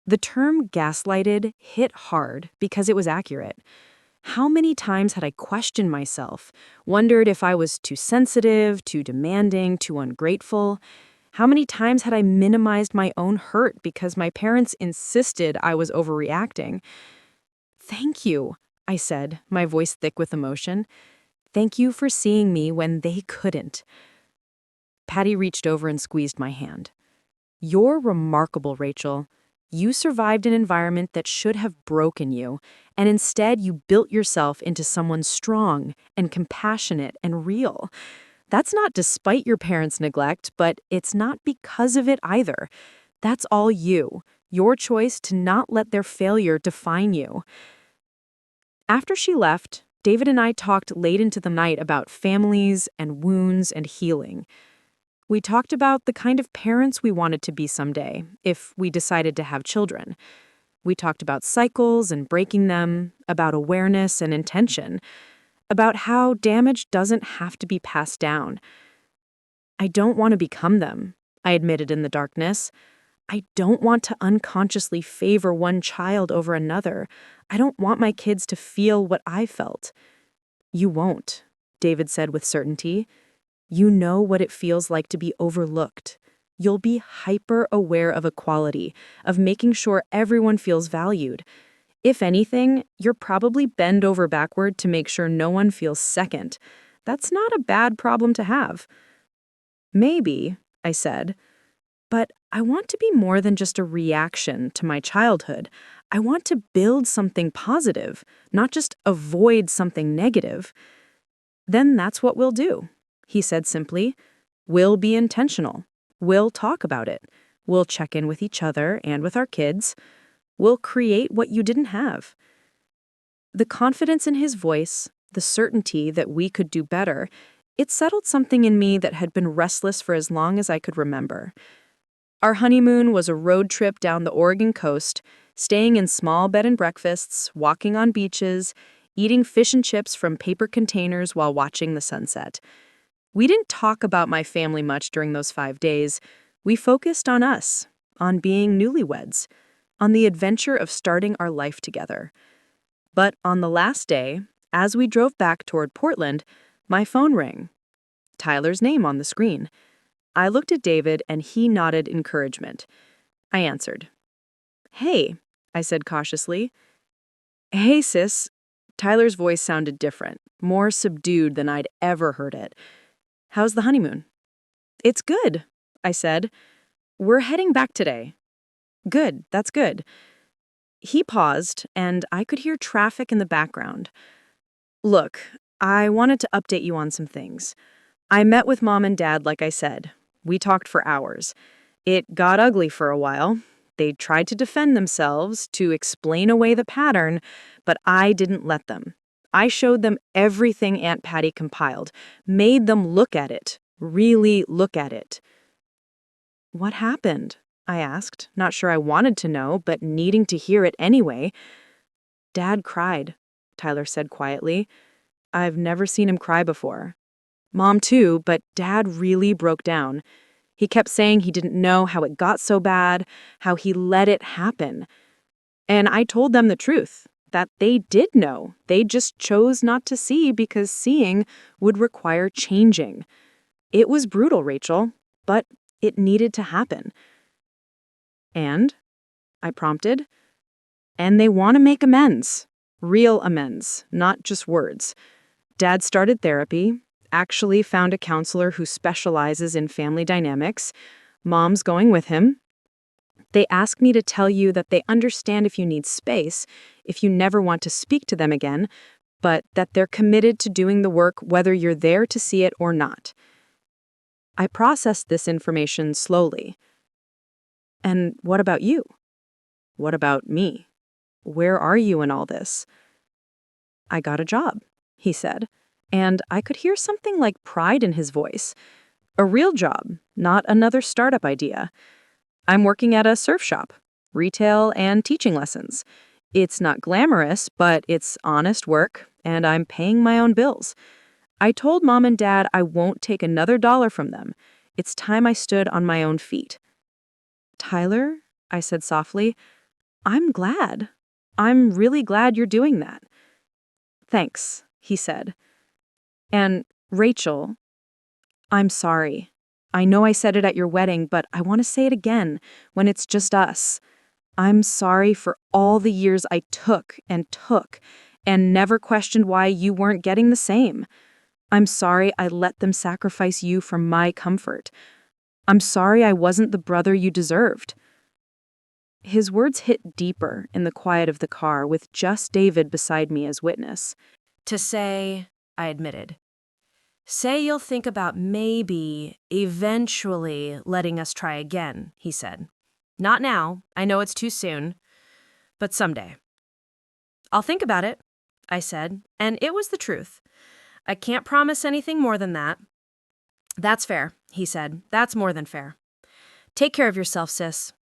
The term gaslighted hit hard because it was accurate. How many times had I questioned myself, wondered if I was too sensitive, too demanding, too ungrateful? How many times had I minimized my own hurt because my parents insisted I was overreacting? "Thank you," I said, my voice thick with emotion. "Thank you for seeing me when they couldn't." Patty reached over and squeezed my hand. "You're remarkable, Rachel. You survived an environment that should have broken you, and instead you built yourself into someone strong and compassionate and real. That's not despite your parents' neglect, but it's not because of it either. That's all you, your choice to not let their failure define you." After she left, David and I talked late into the night about families and wounds and healing. We talked about the kind of parents we wanted to be someday, if we decided to have children. We talked about cycles and breaking them, about awareness and intention, about how damage doesn't have to be passed down. "I don't want to become them," I admitted in the darkness. "I don't want to unconsciously favor one child over another. I don't want my kids to feel what I felt." "You won't," David said with certainty. "You know what it feels like to be overlooked. You'll be hyper-aware of equality, of making sure everyone feels valued. If anything, you're probably bend over backward to make sure no one feels second. That's not a bad problem to have." "Maybe," I said, "but I want to be more than just a reaction to my childhood. I want to build something positive, not just avoid something negative." "Then that's what we'll do," he said simply. "We'll be intentional. We'll talk about it. We'll check in with each other and with our kids. We'll create what you didn't have." The confidence in his voice, the certainty that we could do better, it settled something in me that had been restless for as long as I could remember. Our honeymoon was a road trip down the Oregon coast, staying in small bed and breakfasts, walking on beaches, eating fish and chips from paper containers while watching the sunset. We didn't talk about my family much during those 5 days. We focused on us, on being newlyweds, on the adventure of starting our life together. But on the last day, as we drove back toward Portland, my phone rang. Tyler's name on the screen. I looked at David and he nodded encouragement. I answered. "Hey," I said cautiously. "Hey, sis." Tyler's voice sounded different, more subdued than I'd ever heard it. "How's the honeymoon?" "It's good," I said. "We're heading back today." "Good, that's good." He paused, and I could hear traffic in the background. "Look, I wanted to update you on some things. I met with Mom and Dad, like I said. We talked for hours. It got ugly for a while. They tried to defend themselves, to explain away the pattern, but I didn't let them. I showed them everything Aunt Patty compiled, made them look at it, really look at it." "What happened?" I asked, not sure I wanted to know, but needing to hear it anyway. "Dad cried," Tyler said quietly. "I've never seen him cry before. Mom too, but Dad really broke down. He kept saying he didn't know how it got so bad, how he let it happen. And I told them the truth, that they did know. They just chose not to see because seeing would require changing. It was brutal, Rachel, but it needed to happen." "And?" I prompted. "And they want to make amends. Real amends, not just words. Dad started therapy, actually found a counselor who specializes in family dynamics. Mom's going with him. They ask me to tell you that they understand if you need space, if you never want to speak to them again, but that they're committed to doing the work whether you're there to see it or not." I processed this information slowly. "And what about you? What about me? Where are you in all this?" "I got a job," he said, and I could hear something like pride in his voice. "A real job, not another startup idea. I'm working at a surf shop, retail and teaching lessons. It's not glamorous, but it's honest work, and I'm paying my own bills. I told Mom and Dad I won't take another dollar from them. It's time I stood on my own feet." "Tyler," I said softly, "I'm glad. I'm really glad you're doing that." "Thanks," he said. "And Rachel, I'm sorry. I know I said it at your wedding, but I want to say it again when it's just us. I'm sorry for all the years I took and never questioned why you weren't getting the same. I'm sorry I let them sacrifice you for my comfort. I'm sorry I wasn't the brother you deserved." His words hit deeper in the quiet of the car with just David beside me as witness. To say, I admitted. "Say you'll think about maybe, eventually, letting us try again," he said. "Not now, I know it's too soon, but someday." "I'll think about it," I said, and it was the truth. "I can't promise anything more than that." "That's fair," he said. "That's more than fair. Take care of yourself, sis."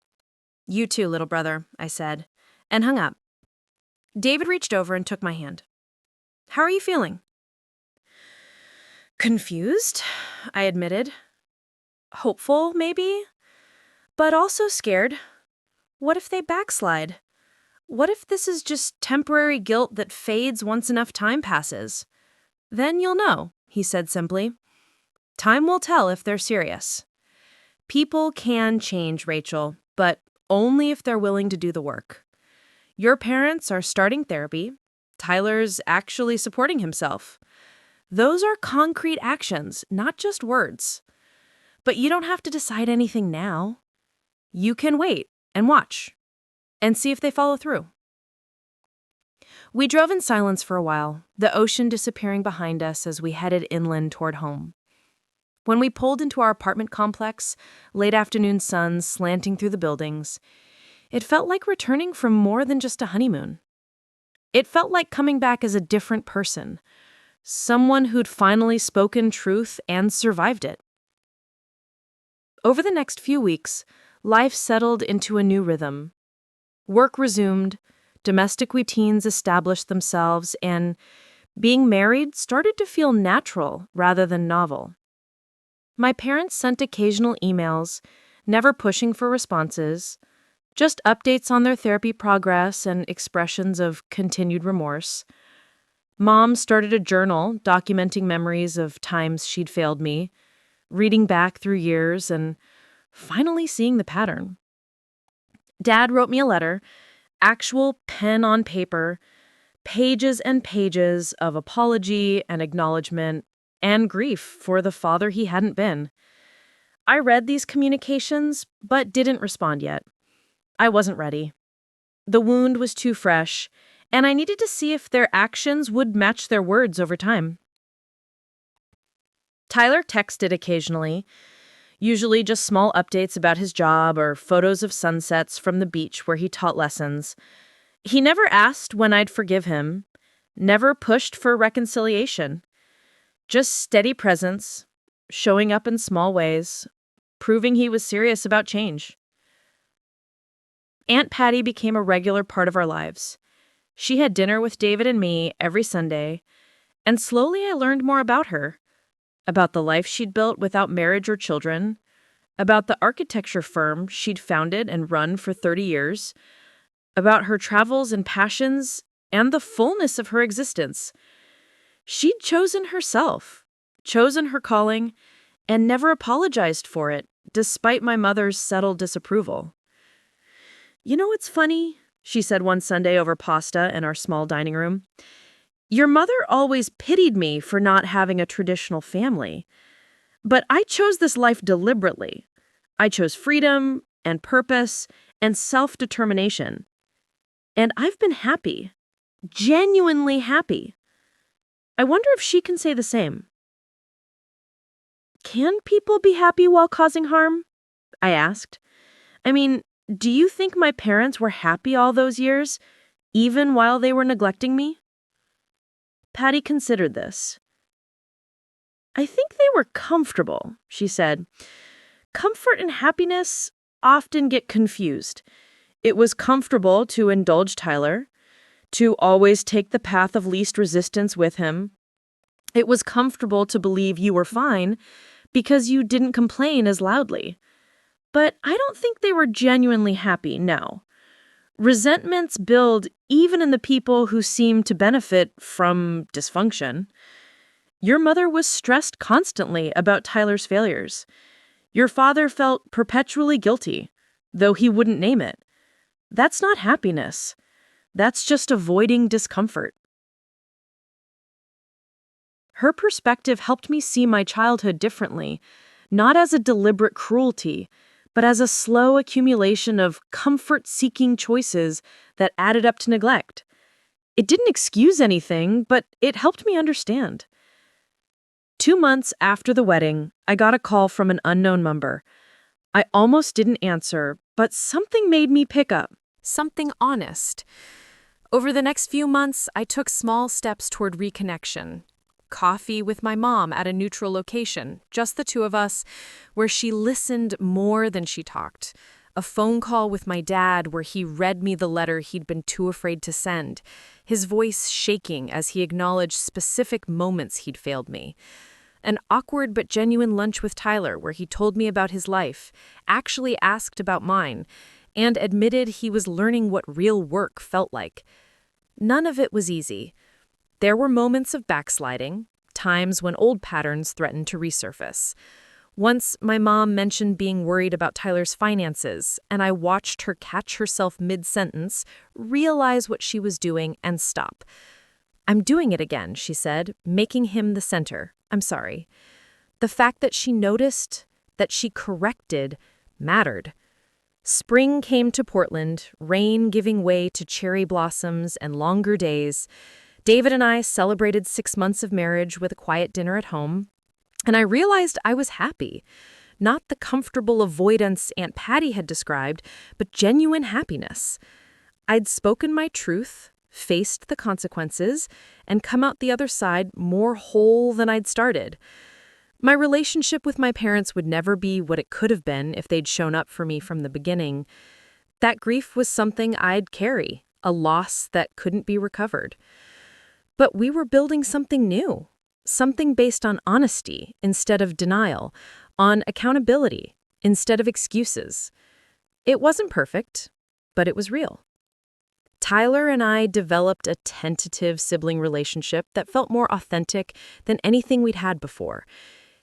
"You too, little brother," I said, and hung up. David reached over and took my hand. "How are you feeling?" "Confused," I admitted. "Hopeful, maybe, but also scared. What if they backslide? What if this is just temporary guilt that fades once enough time passes?" "Then you'll know," he said simply. "Time will tell if they're serious. People can change, Rachel, but only if they're willing to do the work. Your parents are starting therapy. Tyler's actually supporting himself. Those are concrete actions, not just words. But you don't have to decide anything now. You can wait and watch and see if they follow through." We drove in silence for a while, the ocean disappearing behind us as we headed inland toward home. When we pulled into our apartment complex, late afternoon sun slanting through the buildings, it felt like returning from more than just a honeymoon. It felt like coming back as a different person, someone who'd finally spoken truth and survived it. Over the next few weeks, life settled into a new rhythm. Work resumed, domestic routines established themselves, and being married started to feel natural rather than novel. My parents sent occasional emails, never pushing for responses, just updates on their therapy progress and expressions of continued remorse. Mom started a journal documenting memories of times she'd failed me, reading back through years and finally seeing the pattern. Dad wrote me a letter, actual pen on paper, pages and pages of apology and acknowledgement and grief for the father he hadn't been. I read these communications, but didn't respond yet. I wasn't ready. The wound was too fresh, and I needed to see if their actions would match their words over time. Tyler texted occasionally, usually just small updates about his job or photos of sunsets from the beach where he taught lessons. He never asked when I'd forgive him, never pushed for reconciliation. Just steady presence, showing up in small ways, proving he was serious about change. Aunt Patty became a regular part of our lives. She had dinner with David and me every Sunday, and slowly I learned more about her, about the life she'd built without marriage or children, about the architecture firm she'd founded and run for 30 years, about her travels and passions, and the fullness of her existence. She'd chosen herself, chosen her calling, and never apologized for it, despite my mother's settled disapproval. "You know what's funny?" she said one Sunday over pasta in our small dining room. "Your mother always pitied me for not having a traditional family. But I chose this life deliberately. I chose freedom and purpose and self-determination. And I've been happy, genuinely happy. I wonder if she can say the same." "Can people be happy while causing harm?" I asked. "I mean, do you think my parents were happy all those years, even while they were neglecting me?" Patty considered this. "I think they were comfortable," she said. "Comfort and happiness often get confused. It was comfortable to indulge Tyler, to always take the path of least resistance with him. It was comfortable to believe you were fine because you didn't complain as loudly. But I don't think they were genuinely happy, no. Resentments build even in the people who seem to benefit from dysfunction. Your mother was stressed constantly about Tyler's failures. Your father felt perpetually guilty, though he wouldn't name it. That's not happiness. That's just avoiding discomfort." Her perspective helped me see my childhood differently, not as a deliberate cruelty, but as a slow accumulation of comfort-seeking choices that added up to neglect. It didn't excuse anything, but it helped me understand. 2 months after the wedding, I got a call from an unknown number. I almost didn't answer, but something made me pick up. Something honest. Over the next few months, I took small steps toward reconnection. Coffee with my mom at a neutral location, just the two of us, where she listened more than she talked. A phone call with my dad where he read me the letter he'd been too afraid to send, his voice shaking as he acknowledged specific moments he'd failed me. An awkward but genuine lunch with Tyler where he told me about his life, actually asked about mine, and admitted he was learning what real work felt like. None of it was easy. There were moments of backsliding, times when old patterns threatened to resurface. Once, my mom mentioned being worried about Tyler's finances, and I watched her catch herself mid-sentence, realize what she was doing, and stop. "I'm doing it again," she said, making him the center. "I'm sorry." The fact that she noticed, that she corrected, mattered. Spring came to Portland, rain giving way to cherry blossoms and longer days. David and I celebrated 6 months of marriage with a quiet dinner at home, and I realized I was happy. Not the comfortable avoidance Aunt Patty had described, but genuine happiness. I'd spoken my truth, faced the consequences, and come out the other side more whole than I'd started. My relationship with my parents would never be what it could have been if they'd shown up for me from the beginning. That grief was something I'd carry, a loss that couldn't be recovered. But we were building something new, something based on honesty instead of denial, on accountability instead of excuses. It wasn't perfect, but it was real. Tyler and I developed a tentative sibling relationship that felt more authentic than anything we'd had before.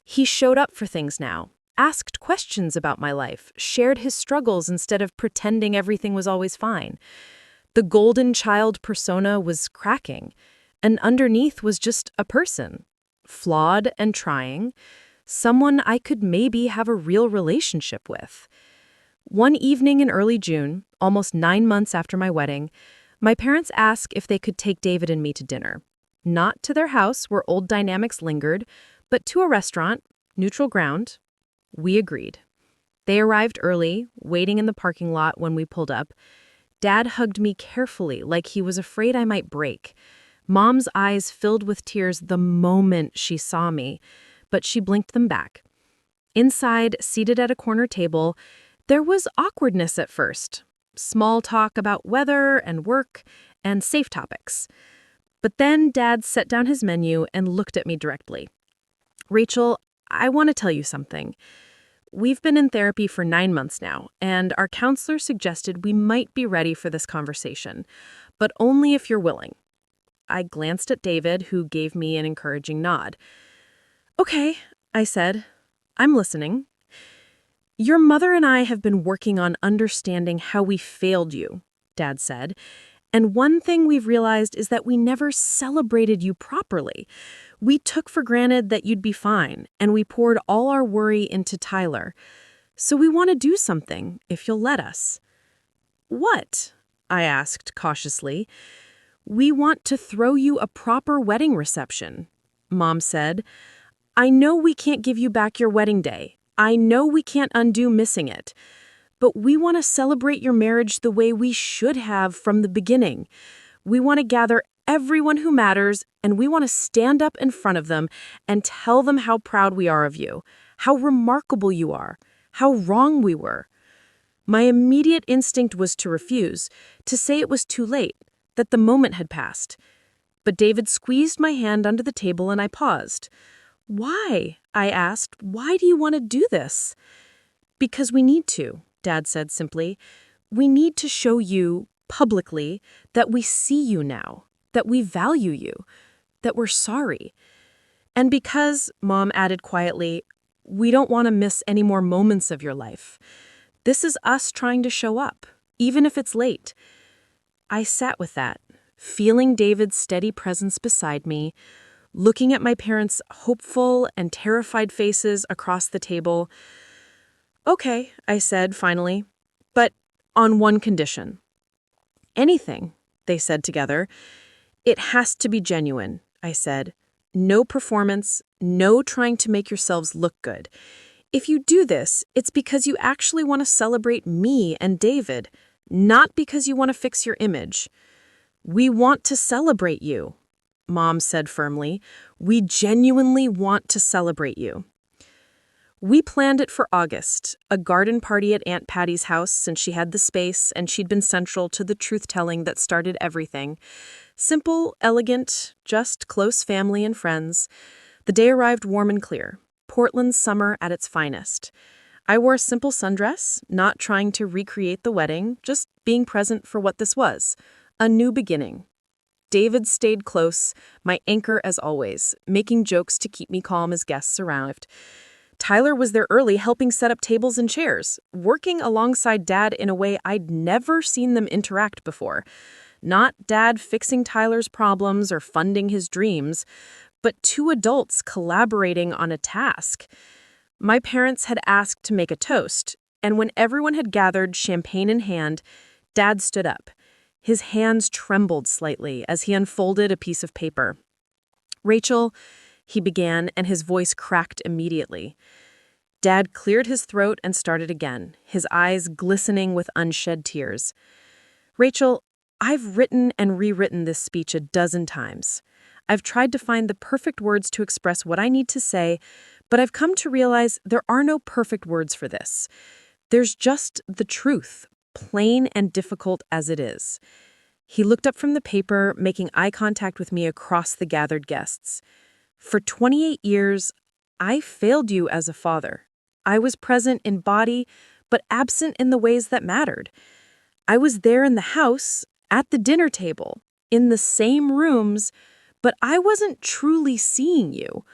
He showed up for things now, asked questions about my life, shared his struggles instead of pretending everything was always fine. The golden child persona was cracking, and underneath was just a person, flawed and trying, someone I could maybe have a real relationship with. One evening in early June, almost 9 months after my wedding, my parents asked if they could take David and me to dinner. Not to their house where old dynamics lingered, but to a restaurant, neutral ground. We agreed. They arrived early, waiting in the parking lot when we pulled up. Dad hugged me carefully, like he was afraid I might break. Mom's eyes filled with tears the moment she saw me, but she blinked them back. Inside, seated at a corner table, there was awkwardness at first. Small talk about weather and work and safe topics. But then Dad set down his menu and looked at me directly. Rachel, I want to tell you something. We've been in therapy for 9 months now, and our counselor suggested we might be ready for this conversation, but only if you're willing. I glanced at David, who gave me an encouraging nod. Okay, I said. I'm listening. Your mother and I have been working on understanding how we failed you, Dad said. And one thing we've realized is that we never celebrated you properly. We took for granted that you'd be fine, and we poured all our worry into Tyler. So we want to do something, if you'll let us. What? I asked cautiously. We want to throw you a proper wedding reception, Mom said. I know we can't give you back your wedding day. I know we can't undo missing it. But we want to celebrate your marriage the way we should have from the beginning. We want to gather everyone who matters, and we want to stand up in front of them and tell them how proud we are of you, how remarkable you are, how wrong we were. My immediate instinct was to refuse, to say it was too late, that the moment had passed. But David squeezed my hand under the table and I paused. Why? I asked. Why do you want to do this? Because we need to, Dad said simply. We need to show you, publicly, that we see you now, that we value you, that we're sorry. And because, Mom added quietly, we don't want to miss any more moments of your life. This is us trying to show up, even if it's late. I sat with that, feeling David's steady presence beside me, looking at my parents' hopeful and terrified faces across the table. Okay, I said finally, but on one condition. Anything, they said together. It has to be genuine, I said. No performance, no trying to make yourselves look good. If you do this, it's because you actually want to celebrate me and David, not because you want to fix your image. We want to celebrate you, Mom said firmly. We genuinely want to celebrate you. We planned it for August, a garden party at Aunt Patty's house since she had the space and she'd been central to the truth-telling that started everything. Simple, elegant, just close family and friends. The day arrived warm and clear, Portland's summer at its finest. I wore a simple sundress, not trying to recreate the wedding, just being present for what this was, a new beginning. David stayed close, my anchor as always, making jokes to keep me calm as guests arrived. Tyler was there early helping set up tables and chairs, working alongside Dad in a way I'd never seen them interact before. Not Dad fixing Tyler's problems or funding his dreams, but two adults collaborating on a task. My parents had asked to make a toast, and when everyone had gathered, champagne in hand, Dad stood up. His hands trembled slightly as he unfolded a piece of paper. Rachel, he began, and his voice cracked immediately. Dad cleared his throat and started again, his eyes glistening with unshed tears. Rachel, I've written and rewritten this speech a dozen times. I've tried to find the perfect words to express what I need to say, but I've come to realize there are no perfect words for this. There's just the truth, plain and difficult as it is. He looked up from the paper, making eye contact with me across the gathered guests. For 28 years, I failed you as a father. I was present in body, but absent in the ways that mattered. I was there in the house, at the dinner table, in the same rooms, but I wasn't truly seeing you.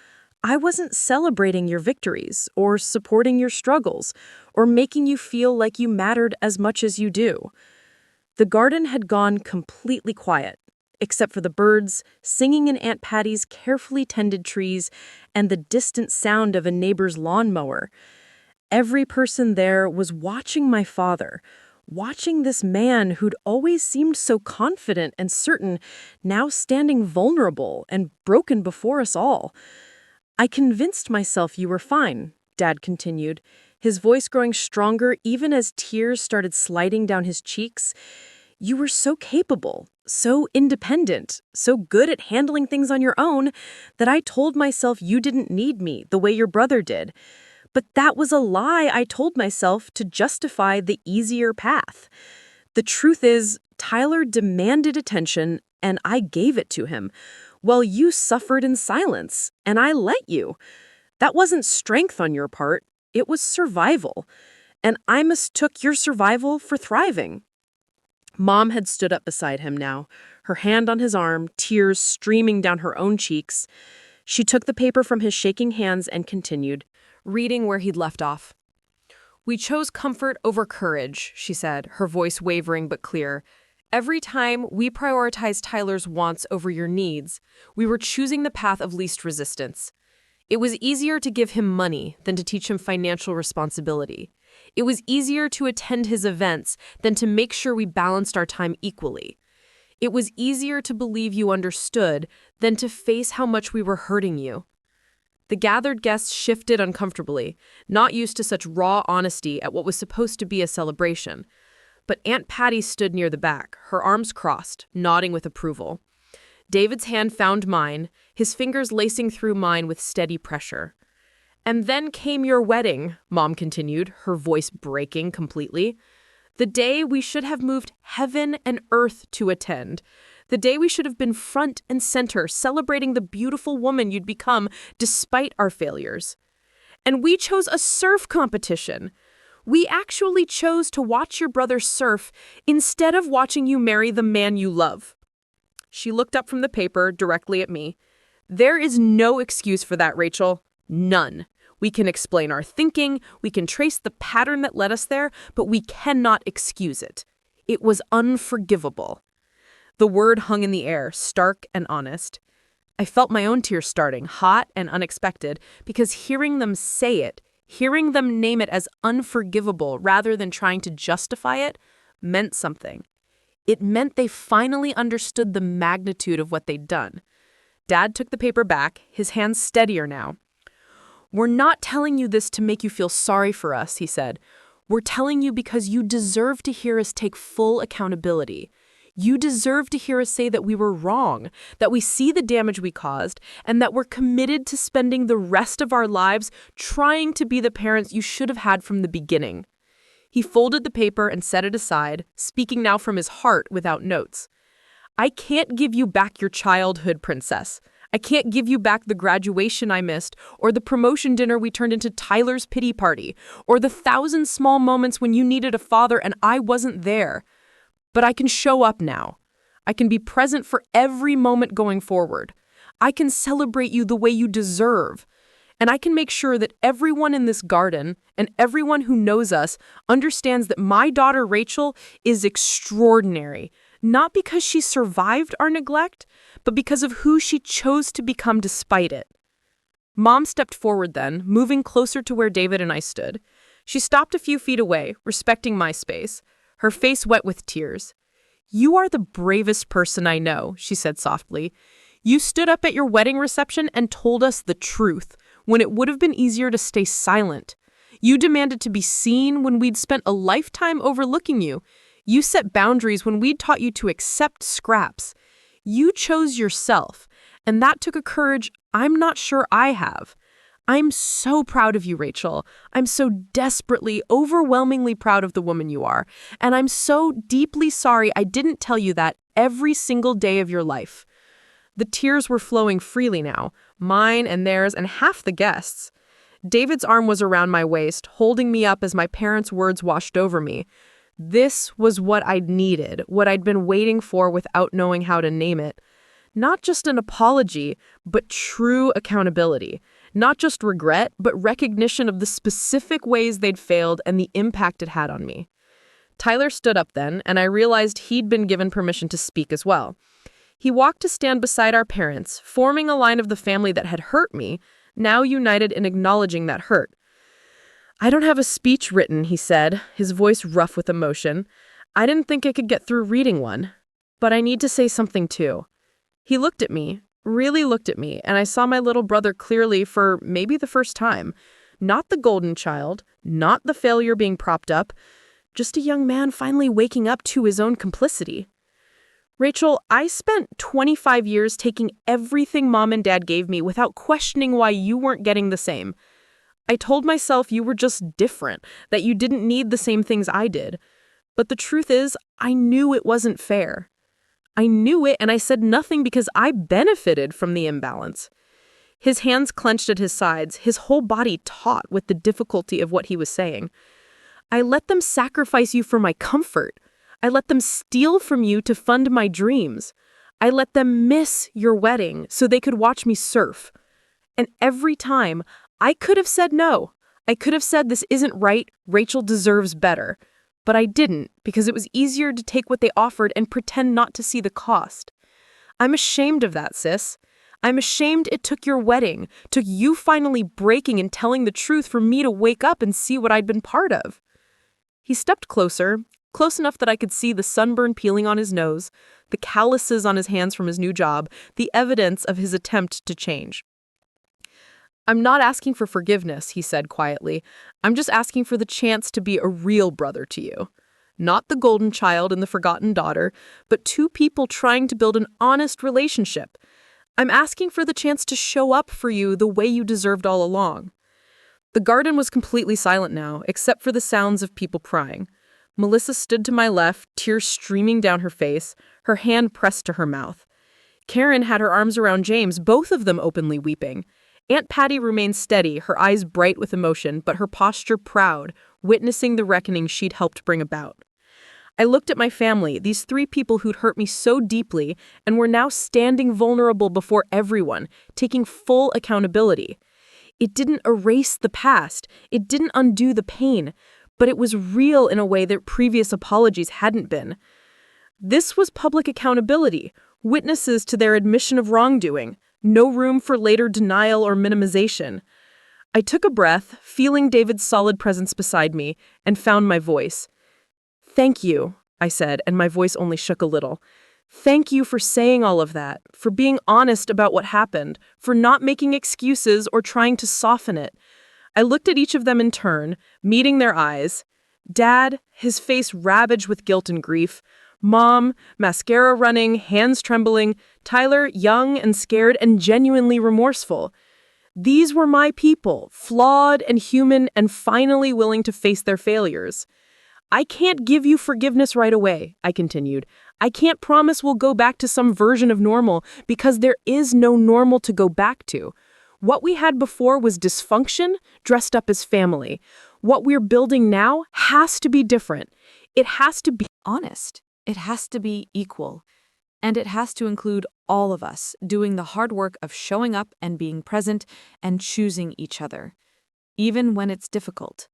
I wasn't celebrating your victories, or supporting your struggles, or making you feel like you mattered as much as you do. The garden had gone completely quiet. except for the birds singing in Aunt Patty's carefully tended trees and the distant sound of a neighbor's lawnmower. Every person there was watching my father, watching this man who'd always seemed so confident and certain, now standing vulnerable and broken before us all. "I convinced myself you were fine," Dad continued, his voice growing stronger even as tears started sliding down his cheeks. "You were so capable, so independent, so good at handling things on your own that I told myself you didn't need me the way your brother did. But that was a lie I told myself to justify the easier path. The truth is, Tyler demanded attention, and I gave it to him, while you suffered in silence, and I let you. That wasn't strength on your part, it was survival. And I mistook your survival for thriving." Mom had stood up beside him now, her hand on his arm, tears streaming down her own cheeks. She took the paper from his shaking hands and continued, reading where he'd left off. "We chose comfort over courage," she said, her voice wavering but clear. "Every time we prioritized Tyler's wants over your needs, we were choosing the path of least resistance. It was easier to give him money than to teach him financial responsibility. It was easier to attend his events than to make sure we balanced our time equally. It was easier to believe you understood than to face how much we were hurting you." The gathered guests shifted uncomfortably, not used to such raw honesty at what was supposed to be a celebration. But Aunt Patty stood near the back, her arms crossed, nodding with approval. David's hand found mine, his fingers lacing through mine with steady pressure. "And then came your wedding," Mom continued, her voice breaking completely. "The day we should have moved heaven and earth to attend. The day we should have been front and center, celebrating the beautiful woman you'd become despite our failures. And we chose a surf competition. We actually chose to watch your brother surf instead of watching you marry the man you love." She looked up from the paper directly at me. "There is no excuse for that, Rachel. None. We can explain our thinking, we can trace the pattern that led us there, but we cannot excuse it. It was unforgivable." The word hung in the air, stark and honest. I felt my own tears starting, hot and unexpected, because hearing them say it, hearing them name it as unforgivable rather than trying to justify it, meant something. It meant they finally understood the magnitude of what they'd done. Dad took the paper back, his hands steadier now. "We're not telling you this to make you feel sorry for us," he said. "We're telling you because you deserve to hear us take full accountability. You deserve to hear us say that we were wrong, that we see the damage we caused, and that we're committed to spending the rest of our lives trying to be the parents you should have had from the beginning." He folded the paper and set it aside, speaking now from his heart without notes. "I can't give you back your childhood, Princess. I can't give you back the graduation I missed, or the promotion dinner we turned into Tyler's pity party, or the 1,000 small moments when you needed a father and I wasn't there. But I can show up now. I can be present for every moment going forward. I can celebrate you the way you deserve. And I can make sure that everyone in this garden and everyone who knows us understands that my daughter Rachel is extraordinary, not because she survived our neglect, but because of who she chose to become despite it." Mom stepped forward then, moving closer to where David and I stood. She stopped a few feet away, respecting my space, her face wet with tears. "You are the bravest person I know," she said softly. "You stood up at your wedding reception and told us the truth, when it would have been easier to stay silent. You demanded to be seen when we'd spent a lifetime overlooking you. You set boundaries when we'd taught you to accept scraps. You chose yourself, and that took a courage I'm not sure I have. I'm so proud of you, Rachel. I'm so desperately, overwhelmingly proud of the woman you are, and I'm so deeply sorry I didn't tell you that every single day of your life." The tears were flowing freely now, mine and theirs and half the guests. David's arm was around my waist, holding me up as my parents' words washed over me. This was what I'd needed, what I'd been waiting for without knowing how to name it. Not just an apology, but true accountability. Not just regret, but recognition of the specific ways they'd failed and the impact it had on me. Tyler stood up then, and I realized he'd been given permission to speak as well. He walked to stand beside our parents, forming a line of the family that had hurt me, now united in acknowledging that hurt. I don't have a speech written, he said, his voice rough with emotion. I didn't think I could get through reading one. But I need to say something too. He looked at me, really looked at me, and I saw my little brother clearly for maybe the first time. Not the golden child, not the failure being propped up, just a young man finally waking up to his own complicity. Rachel, I spent 25 years taking everything Mom and Dad gave me without questioning why you weren't getting the same. I told myself you were just different, that you didn't need the same things I did. But the truth is, I knew it wasn't fair. I knew it, and I said nothing because I benefited from the imbalance. His hands clenched at his sides, his whole body taut with the difficulty of what he was saying. I let them sacrifice you for my comfort. I let them steal from you to fund my dreams. I let them miss your wedding so they could watch me surf. And every time, I could have said no. I could have said this isn't right, Rachel deserves better. But I didn't, because it was easier to take what they offered and pretend not to see the cost. I'm ashamed of that, sis. I'm ashamed it took your wedding, took you finally breaking and telling the truth for me to wake up and see what I'd been part of. He stepped closer, close enough that I could see the sunburn peeling on his nose, the calluses on his hands from his new job, the evidence of his attempt to change. I'm not asking for forgiveness, he said quietly. I'm just asking for the chance to be a real brother to you. Not the golden child and the forgotten daughter, but two people trying to build an honest relationship. I'm asking for the chance to show up for you the way you deserved all along. The garden was completely silent now, except for the sounds of people crying. Melissa stood to my left, tears streaming down her face, her hand pressed to her mouth. Karen had her arms around James, both of them openly weeping. Aunt Patty remained steady, her eyes bright with emotion, but her posture proud, witnessing the reckoning she'd helped bring about. I looked at my family, these three people who'd hurt me so deeply, and were now standing vulnerable before everyone, taking full accountability. It didn't erase the past, it didn't undo the pain, but it was real in a way that previous apologies hadn't been. This was public accountability, witnesses to their admission of wrongdoing. No room for later denial or minimization. I took a breath, feeling David's solid presence beside me, and found my voice. Thank you, I said, and my voice only shook a little. Thank you for saying all of that, for being honest about what happened, for not making excuses or trying to soften it. I looked at each of them in turn, meeting their eyes. Dad, his face ravaged with guilt and grief. Mom, mascara running, hands trembling. Tyler, young and scared and genuinely remorseful. These were my people, flawed and human and finally willing to face their failures. I can't give you forgiveness right away, I continued. I can't promise we'll go back to some version of normal because there is no normal to go back to. What we had before was dysfunction dressed up as family. What we're building now has to be different. It has to be honest. It has to be equal. And it has to include all of us doing the hard work of showing up and being present and choosing each other, even when it's difficult.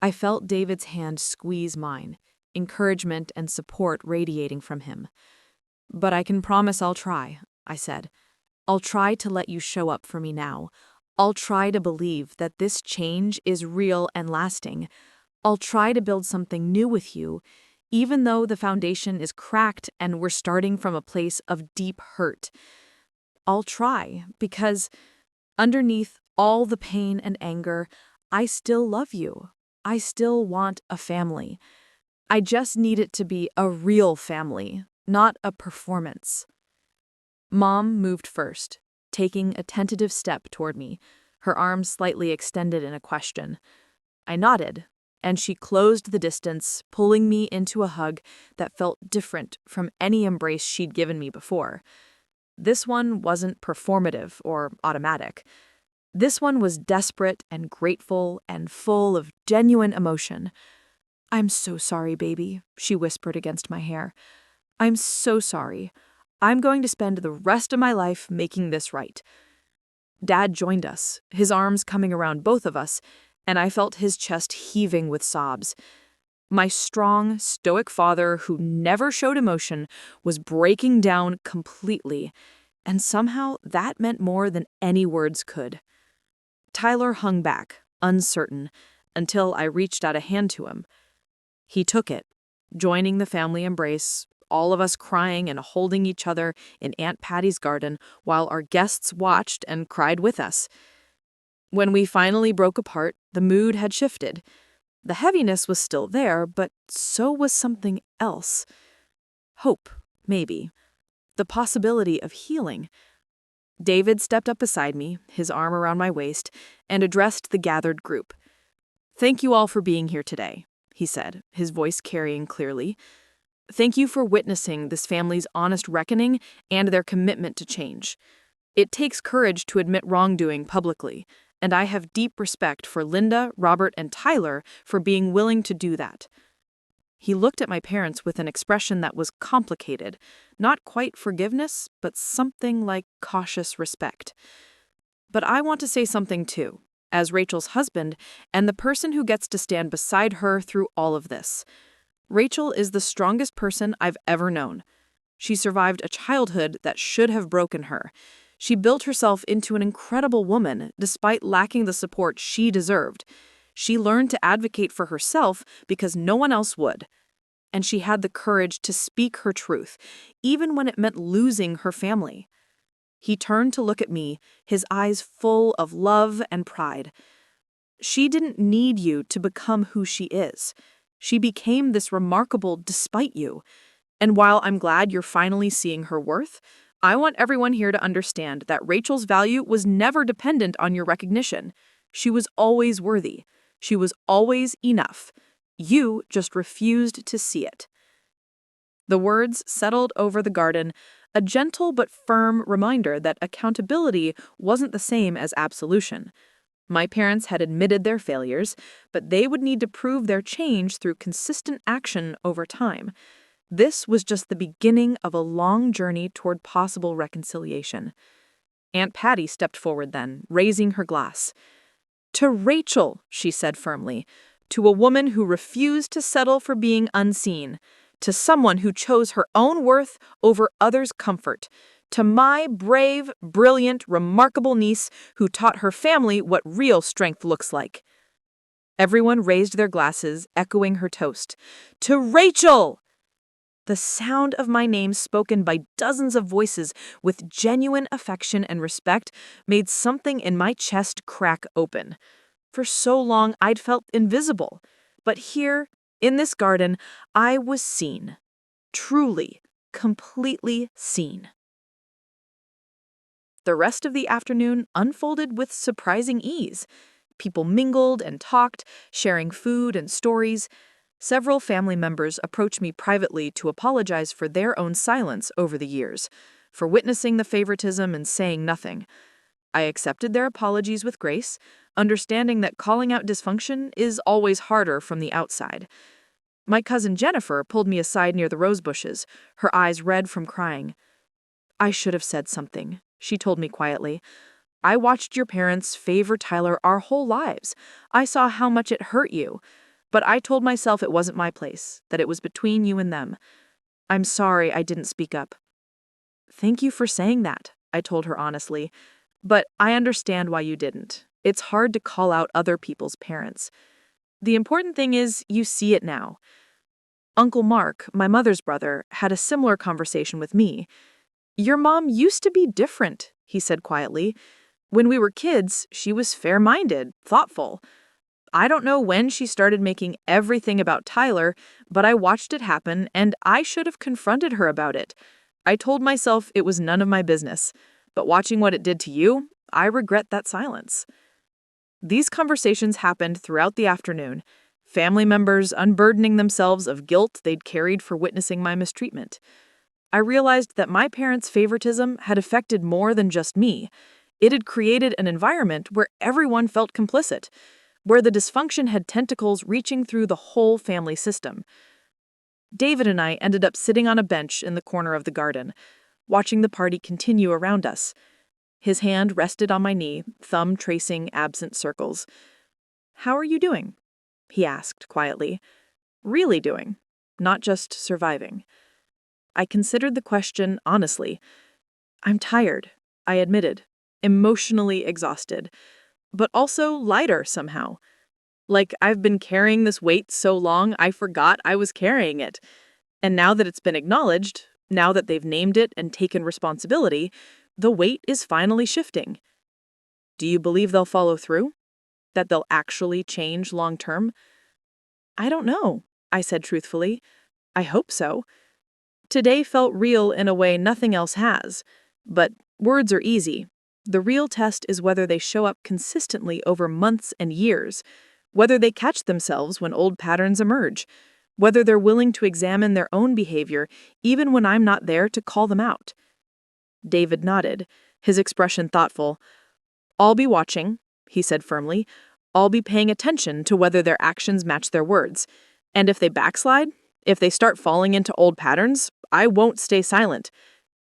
I felt David's hand squeeze mine, encouragement and support radiating from him. But I can promise I'll try, I said. I'll try to let you show up for me now. I'll try to believe that this change is real and lasting. I'll try to build something new with you, even though the foundation is cracked and we're starting from a place of deep hurt. I'll try, because underneath all the pain and anger, I still love you. I still want a family. I just need it to be a real family, not a performance. Mom moved first, taking a tentative step toward me, her arms slightly extended in a question. I nodded, and she closed the distance, pulling me into a hug that felt different from any embrace she'd given me before. This one wasn't performative or automatic. This one was desperate and grateful and full of genuine emotion. "I'm so sorry, baby," she whispered against my hair. "I'm so sorry. I'm going to spend the rest of my life making this right." Dad joined us, his arms coming around both of us, and I felt his chest heaving with sobs. My strong, stoic father, who never showed emotion, was breaking down completely, and somehow that meant more than any words could. Tyler hung back, uncertain, until I reached out a hand to him. He took it, joining the family embrace, all of us crying and holding each other in Aunt Patty's garden while our guests watched and cried with us. When we finally broke apart, the mood had shifted. The heaviness was still there, but so was something else. Hope, maybe. The possibility of healing. David stepped up beside me, his arm around my waist, and addressed the gathered group. "Thank you all for being here today," he said, his voice carrying clearly. "Thank you for witnessing this family's honest reckoning and their commitment to change. It takes courage to admit wrongdoing publicly, and I have deep respect for Linda, Robert, and Tyler for being willing to do that." He looked at my parents with an expression that was complicated, not quite forgiveness, but something like cautious respect. But I want to say something too, as Rachel's husband and the person who gets to stand beside her through all of this. Rachel is the strongest person I've ever known. She survived a childhood that should have broken her. She built herself into an incredible woman despite lacking the support she deserved. She learned to advocate for herself because no one else would. And she had the courage to speak her truth, even when it meant losing her family. He turned to look at me, his eyes full of love and pride. "She didn't need you to become who she is. She became this remarkable despite you. And while I'm glad you're finally seeing her worth, I want everyone here to understand that Rachel's value was never dependent on your recognition. She was always worthy. She was always enough. You just refused to see it." The words settled over the garden, a gentle but firm reminder that accountability wasn't the same as absolution. My parents had admitted their failures, but they would need to prove their change through consistent action over time. This was just the beginning of a long journey toward possible reconciliation. Aunt Patty stepped forward then, raising her glass. "To Rachel," she said firmly, "to a woman who refused to settle for being unseen, to someone who chose her own worth over others' comfort, to my brave, brilliant, remarkable niece who taught her family what real strength looks like." Everyone raised their glasses, echoing her toast. "To Rachel!" The sound of my name spoken by dozens of voices with genuine affection and respect made something in my chest crack open. For so long, I'd felt invisible. But here, in this garden, I was seen. Truly, completely seen. The rest of the afternoon unfolded with surprising ease. People mingled and talked, sharing food and stories. Several family members approached me privately to apologize for their own silence over the years, for witnessing the favoritism and saying nothing. I accepted their apologies with grace, understanding that calling out dysfunction is always harder from the outside. My cousin Jennifer pulled me aside near the rose bushes, her eyes red from crying. "I should have said something," she told me quietly. "I watched your parents favor Tyler our whole lives. I saw how much it hurt you. But I told myself it wasn't my place, that it was between you and them. I'm sorry I didn't speak up." "Thank you for saying that," I told her honestly. "But I understand why you didn't. It's hard to call out other people's parents. The important thing is you see it now." Uncle Mark, my mother's brother, had a similar conversation with me. "Your mom used to be different," he said quietly. "When we were kids, she was fair-minded, thoughtful. I don't know when she started making everything about Tyler, but I watched it happen, and I should have confronted her about it. I told myself it was none of my business, but watching what it did to you, I regret that silence." These conversations happened throughout the afternoon, family members unburdening themselves of guilt they'd carried for witnessing my mistreatment. I realized that my parents' favoritism had affected more than just me. It had created an environment where everyone felt complicit, where the dysfunction had tentacles reaching through the whole family system. David and I ended up sitting on a bench in the corner of the garden, watching the party continue around us. His hand rested on my knee, thumb tracing absent circles. "How are you doing?" he asked quietly. really doing, not just surviving. I considered the question honestly. I'm tired, I admitted, emotionally exhausted, but also lighter somehow. Like I've been carrying this weight so long, I forgot I was carrying it. And now that it's been acknowledged, now that they've named it and taken responsibility, the weight is finally shifting. Do you believe they'll follow through? That they'll actually change long term? I don't know, I said truthfully. I hope so. Today felt real in a way nothing else has. But words are easy. The real test is whether they show up consistently over months and years, whether they catch themselves when old patterns emerge, whether they're willing to examine their own behavior even when I'm not there to call them out. David nodded, his expression thoughtful. I'll be watching, he said firmly. I'll be paying attention to whether their actions match their words. And if they backslide, if they start falling into old patterns, I won't stay silent.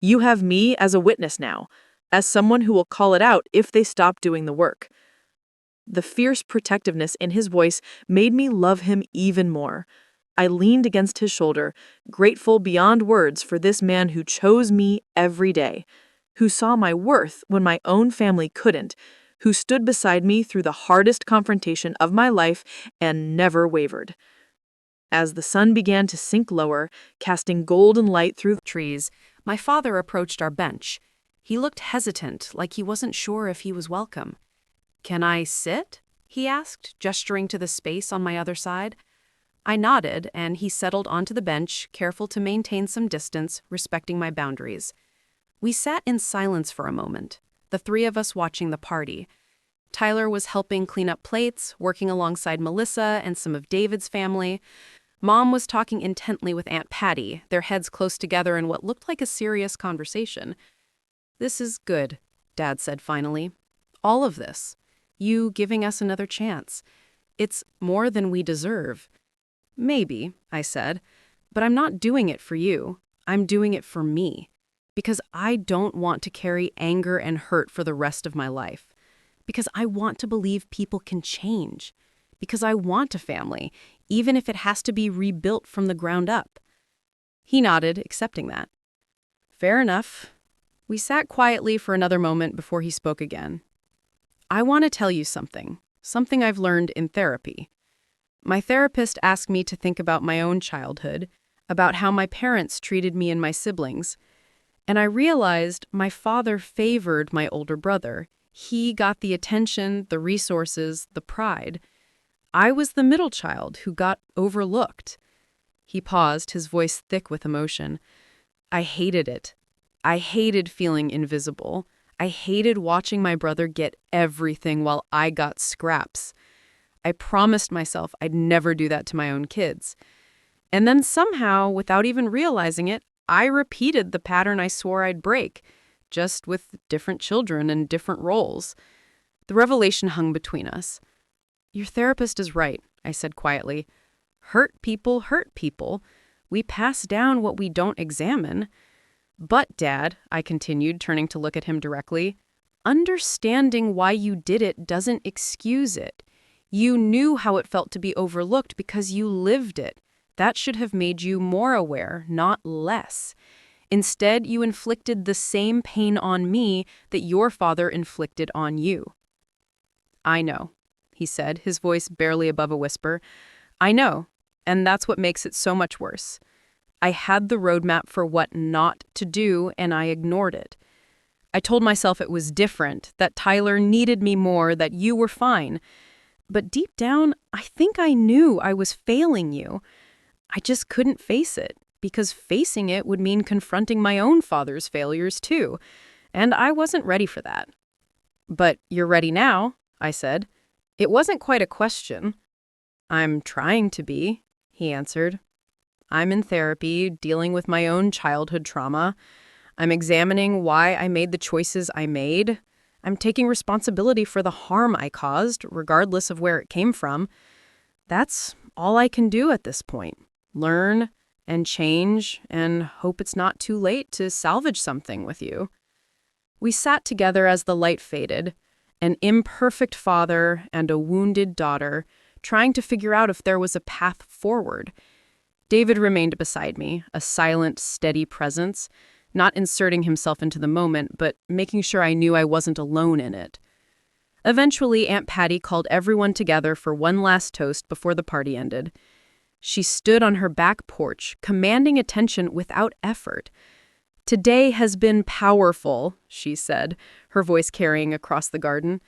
You have me as a witness now, as someone who will call it out if they stop doing the work. The fierce protectiveness in his voice made me love him even more. I leaned against his shoulder, grateful beyond words for this man who chose me every day, who saw my worth when my own family couldn't, who stood beside me through the hardest confrontation of my life and never wavered. As the sun began to sink lower, casting golden light through the Trees, my father approached our bench. He looked hesitant, like he wasn't sure if he was welcome. "Can I sit?" he asked, gesturing to the space on my other side. I nodded, and he settled onto the bench, careful to maintain some distance, respecting my boundaries. We sat in silence for a moment, the three of us watching the party. Tyler was helping clean up plates, working alongside Melissa and some of David's family. Mom was talking intently with Aunt Patty, their heads close together in what looked like a serious conversation. "This is good," Dad said finally. "All of this. You giving us another chance. It's more than we deserve." "Maybe," I said, "but I'm not doing it for you. I'm doing it for me. Because I don't want to carry anger and hurt for the rest of my life. Because I want to believe people can change. Because I want a family, even if it has to be rebuilt from the ground up." He nodded, accepting that. "Fair enough." We sat quietly for another moment before he spoke again. "I want to tell you something I've learned in therapy. My therapist asked me to think about my own childhood, about how my parents treated me and my siblings. And I realized my father favored my older brother. He got the attention, the resources, the pride. I was the middle child who got overlooked." He paused, his voice thick with emotion. "I hated it. I hated feeling invisible. I hated watching my brother get everything while I got scraps. I promised myself I'd never do that to my own kids. And then somehow, without even realizing it, I repeated the pattern I swore I'd break, just with different children and different roles. The revelation hung between us. "Your therapist is right," I said quietly. "Hurt people hurt people. We pass down what we don't examine. But, Dad," I continued, turning to look at him directly, "understanding why you did it doesn't excuse it. You knew how it felt to be overlooked because you lived it. That should have made you more aware, not less. Instead, you inflicted the same pain on me that your father inflicted on you." "I know," he said, his voice barely above a whisper. "I know, and that's what makes it so much worse. I had the roadmap for what not to do, and I ignored it. I told myself it was different, that Tyler needed me more, that you were fine. But deep down, I think I knew I was failing you. I just couldn't face it, because facing it would mean confronting my own father's failures too, and I wasn't ready for that." "But you're ready now," I said. It wasn't quite a question. "I'm trying to be," he answered. "I'm in therapy, dealing with my own childhood trauma. I'm examining why I made the choices I made. I'm taking responsibility for the harm I caused, regardless of where it came from. That's all I can do at this point. Learn and change and hope it's not too late to salvage something with you." We sat together as the light faded, an imperfect father and a wounded daughter, trying to figure out if there was a path forward. David remained beside me, a silent, steady presence, not inserting himself into the moment, but making sure I knew I wasn't alone in it. Eventually, Aunt Patty called everyone together for one last toast before the party ended. She stood on her back porch, commanding attention without effort. "Today has been powerful," she said, her voice carrying across the garden.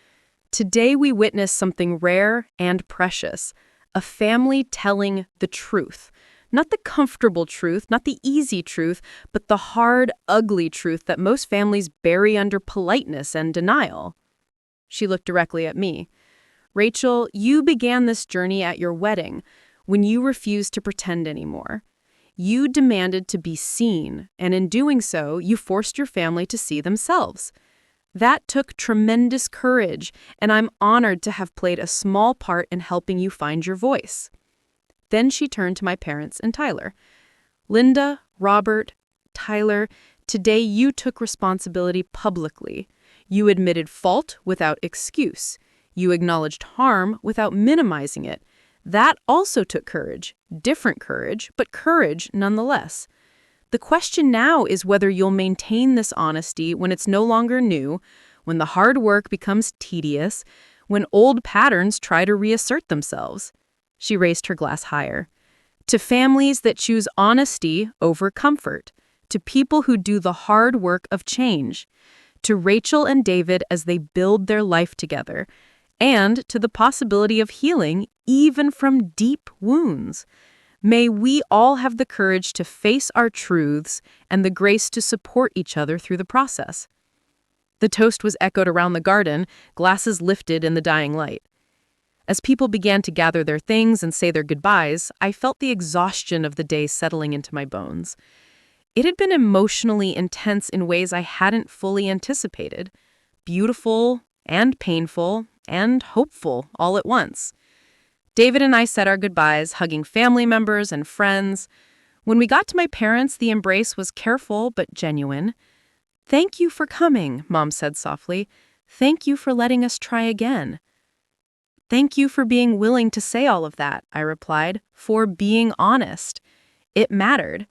"Today we witnessed something rare and precious, a family telling the truth. Not the comfortable truth, not the easy truth, but the hard, ugly truth that most families bury under politeness and denial." She looked directly at me. "Rachel, you began this journey at your wedding, when you refused to pretend anymore. You demanded to be seen, and in doing so, you forced your family to see themselves. That took tremendous courage, and I'm honored to have played a small part in helping you find your voice." Then she turned to my parents and Tyler. "Linda, Robert, Tyler, today you took responsibility publicly. You admitted fault without excuse. You acknowledged harm without minimizing it. That also took courage. Different courage, but courage nonetheless. The question now is whether you'll maintain this honesty when it's no longer new, when the hard work becomes tedious, when old patterns try to reassert themselves." She raised her glass higher. "To families that choose honesty over comfort. To people who do the hard work of change. To Rachel and David as they build their life together. And to the possibility of healing, even from deep wounds. May we all have the courage to face our truths and the grace to support each other through the process." The toast was echoed around the garden, glasses lifted in the dying light. As people began to gather their things and say their goodbyes, I felt the exhaustion of the day settling into my bones. It had been emotionally intense in ways I hadn't fully anticipated. Beautiful and painful and hopeful all at once. David and I said our goodbyes, hugging family members and friends. When we got to my parents, the embrace was careful but genuine. "Thank you for coming," Mom said softly. "Thank you for letting us try again." "Thank you for being willing to say all of that," I replied, "for being honest. It mattered."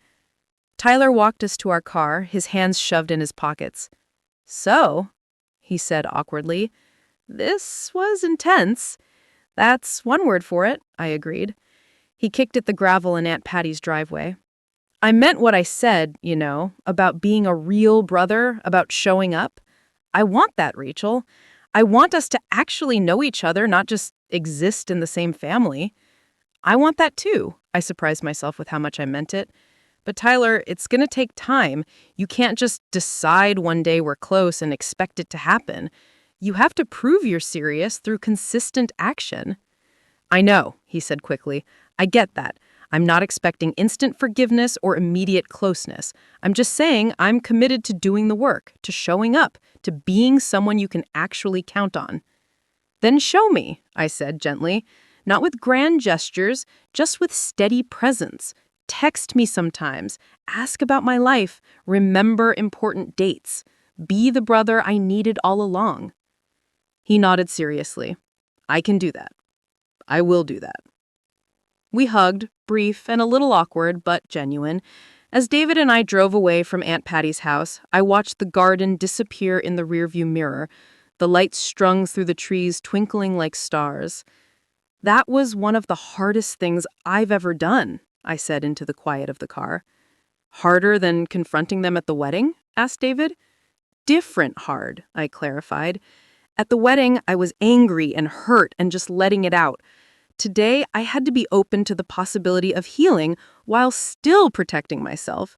Tyler walked us to our car, his hands shoved in his pockets. "So," he said awkwardly, "this was intense." "That's one word for it," I agreed. He kicked at the gravel in Aunt Patty's driveway. "I meant what I said, about being a real brother, about showing up. I want that, Rachel. I want us to actually know each other, not just exist in the same family." "I want that too," I surprised myself with how much I meant it. "But Tyler, it's going to take time. You can't just decide one day we're close and expect it to happen. You have to prove you're serious through consistent action." "I know," he said quickly. "I get that. I'm not expecting instant forgiveness or immediate closeness. I'm just saying I'm committed to doing the work, to showing up, to being someone you can actually count on." "Then show me," I said gently. "Not with grand gestures, just with steady presence. Text me sometimes. Ask about my life. Remember important dates. Be the brother I needed all along." He nodded seriously. "I can do that. I will do that." We hugged, brief and a little awkward, but genuine. As David and I drove away from Aunt Patty's house, I watched the garden disappear in the rearview mirror, the lights strung through the trees twinkling like stars. "That was one of the hardest things I've ever done," I said into the quiet of the car. "Harder than confronting them at the wedding?" asked David. "Different hard," I clarified. At the wedding, I was angry and hurt and just letting it out. Today, I had to be open to the possibility of healing while still protecting myself.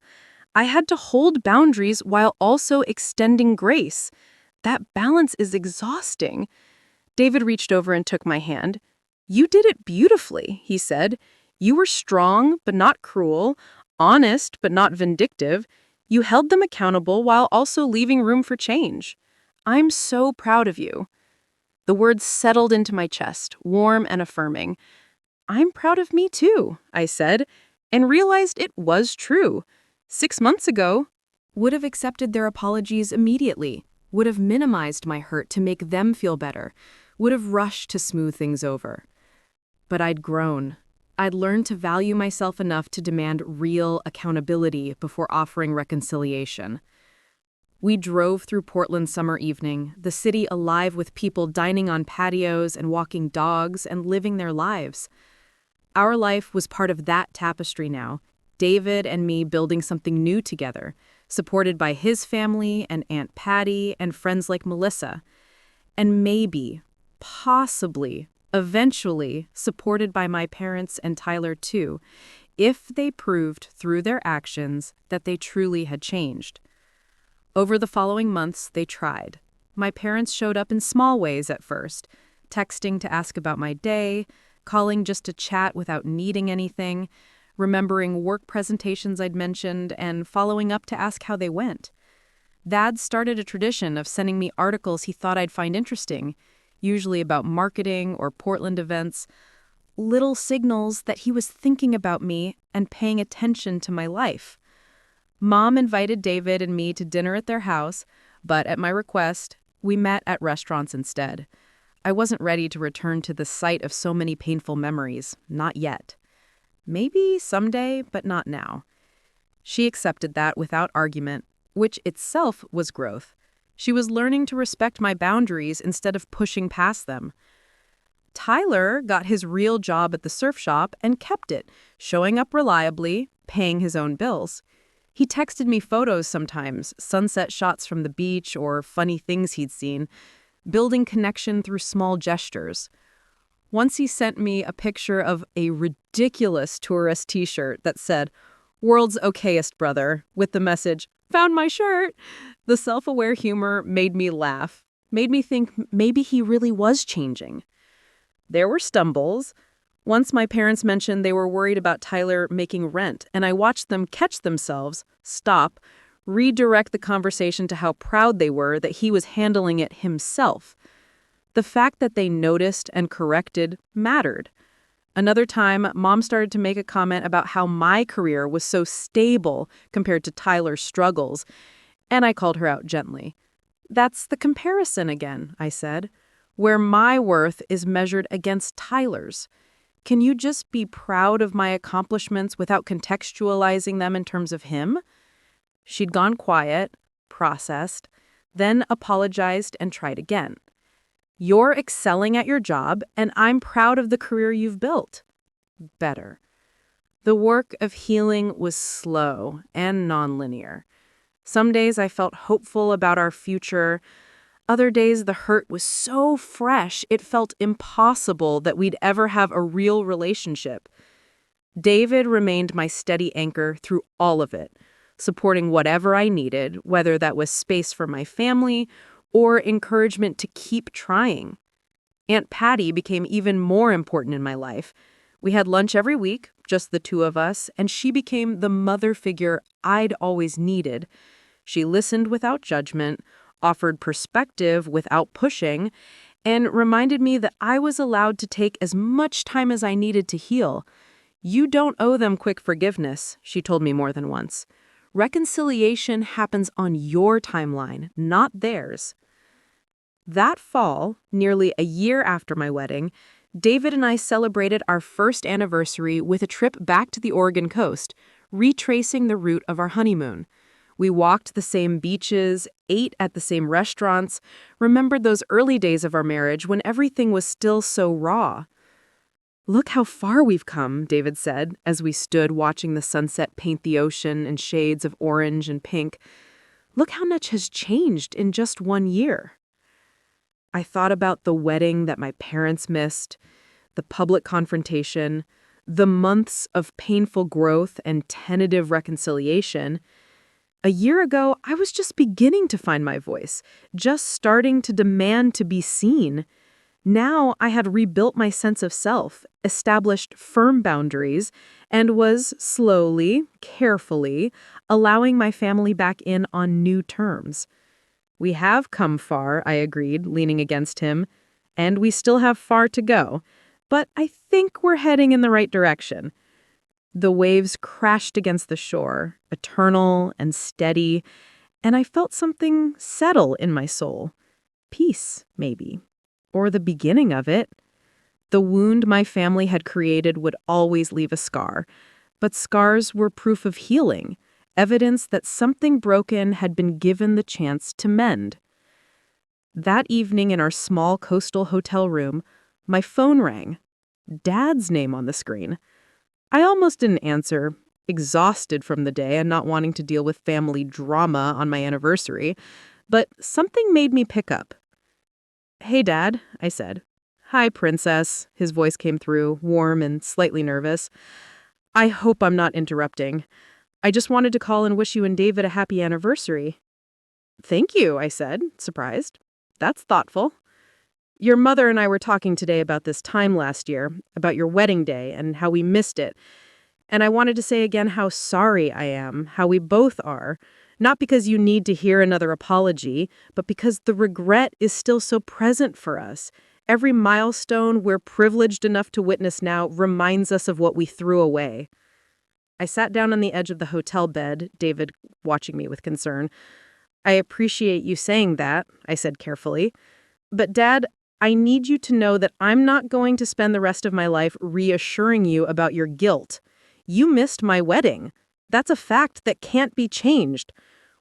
I had to hold boundaries while also extending grace. That balance is exhausting. David reached over and took my hand. "You did it beautifully," he said. "You were strong, but not cruel, honest, but not vindictive. You held them accountable while also leaving room for change. I'm so proud of you." The words settled into my chest, warm and affirming. "I'm proud of me too," I said, and realized it was true. 6 months ago, would have accepted their apologies immediately, would have minimized my hurt to make them feel better, would have rushed to smooth things over. But I'd grown. I'd learned to value myself enough to demand real accountability before offering reconciliation. We drove through Portland summer evening, the city alive with people dining on patios and walking dogs and living their lives. Our life was part of that tapestry now, David and me building something new together, supported by his family and Aunt Patty and friends like Melissa. And maybe, possibly, eventually supported by my parents and Tyler too, if they proved through their actions that they truly had changed. Over the following months, they tried. My parents showed up in small ways at first, texting to ask about my day, calling just to chat without needing anything, remembering work presentations I'd mentioned, and following up to ask how they went. Dad started a tradition of sending me articles he thought I'd find interesting, usually about marketing or Portland events, little signals that he was thinking about me and paying attention to my life. Mom invited David and me to dinner at their house, but at my request, we met at restaurants instead. I wasn't ready to return to the site of so many painful memories, not yet. Maybe someday, but not now. She accepted that without argument, which itself was growth. She was learning to respect my boundaries instead of pushing past them. Tyler got his real job at the surf shop and kept it, showing up reliably, paying his own bills. He texted me photos sometimes, sunset shots from the beach or funny things he'd seen, building connection through small gestures. Once he sent me a picture of a ridiculous tourist t-shirt that said, "World's okayest brother," with the message, "Found my shirt." The self-aware humor made me laugh, made me think maybe he really was changing. There were stumbles. Once my parents mentioned they were worried about Tyler making rent, and I watched them catch themselves, stop, redirect the conversation to how proud they were that he was handling it himself. The fact that they noticed and corrected mattered. Another time, Mom started to make a comment about how my career was so stable compared to Tyler's struggles, and I called her out gently. "That's the comparison again," I said, "where my worth is measured against Tyler's. Can you just be proud of my accomplishments without contextualizing them in terms of him?" She'd gone quiet, processed, then apologized and tried again. "You're excelling at your job, and I'm proud of the career you've built." Better. The work of healing was slow and nonlinear. Some days I felt hopeful about our future. Other days the hurt was so fresh it felt impossible that we'd ever have a real relationship. David remained my steady anchor through all of it, supporting whatever I needed, whether that was space for my family or encouragement to keep trying. Aunt Patty became even more important in my life. We had lunch every week, just the two of us, and she became the mother figure I'd always needed. She listened without judgment, offered perspective without pushing, and reminded me that I was allowed to take as much time as I needed to heal. "You don't owe them quick forgiveness," she told me more than once. "Reconciliation happens on your timeline, not theirs." That fall, nearly a year after my wedding, David and I celebrated our first anniversary with a trip back to the Oregon coast, retracing the route of our honeymoon. We walked the same beaches, ate at the same restaurants, remembered those early days of our marriage when everything was still so raw. "Look how far we've come," David said, as we stood watching the sunset paint the ocean in shades of orange and pink. "Look how much has changed in just 1 year." I thought about the wedding that my parents missed, the public confrontation, the months of painful growth and tentative reconciliation. A year ago, I was just beginning to find my voice, just starting to demand to be seen. Now I had rebuilt my sense of self, established firm boundaries, and was slowly, carefully, allowing my family back in on new terms. "We have come far," I agreed, leaning against him, "and we still have far to go, but I think we're heading in the right direction." The waves crashed against the shore, eternal and steady, and I felt something settle in my soul. Peace, maybe. Or the beginning of it. The wound my family had created would always leave a scar, but scars were proof of healing, evidence that something broken had been given the chance to mend. That evening in our small coastal hotel room, my phone rang. Dad's name on the screen. I almost didn't answer, exhausted from the day and not wanting to deal with family drama on my anniversary, but something made me pick up. "Hey, Dad," I said. "Hi, Princess," his voice came through, warm and slightly nervous. "I hope I'm not interrupting. I just wanted to call and wish you and David a happy anniversary." "Thank you," I said, surprised. "That's thoughtful." "Your mother and I were talking today about this time last year, about your wedding day and how we missed it. And I wanted to say again how sorry I am, how we both are. Not because you need to hear another apology, but because the regret is still so present for us. Every milestone we're privileged enough to witness now reminds us of what we threw away." I sat down on the edge of the hotel bed, David watching me with concern. "I appreciate you saying that," I said carefully. "But Dad, I need you to know that I'm not going to spend the rest of my life reassuring you about your guilt. You missed my wedding. That's a fact that can't be changed.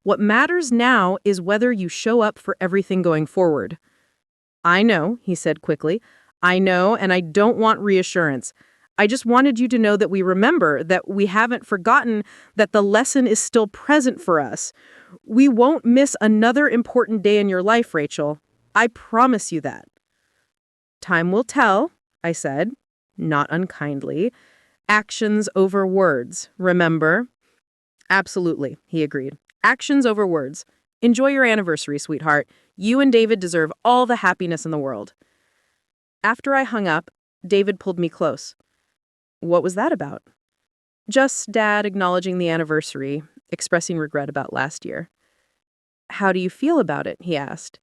What matters now is whether you show up for everything going forward." "I know," he said quickly. "I know, and I don't want reassurance. I just wanted you to know that we remember, that we haven't forgotten, that the lesson is still present for us. We won't miss another important day in your life, Rachel. I promise you that." "Time will tell," I said, not unkindly. "Actions over words, remember?" "Absolutely," he agreed. "Actions over words. Enjoy your anniversary, sweetheart. You and David deserve all the happiness in the world." After I hung up, David pulled me close. "What was that about?" "Just Dad acknowledging the anniversary, expressing regret about last year." "How do you feel about it?" he asked.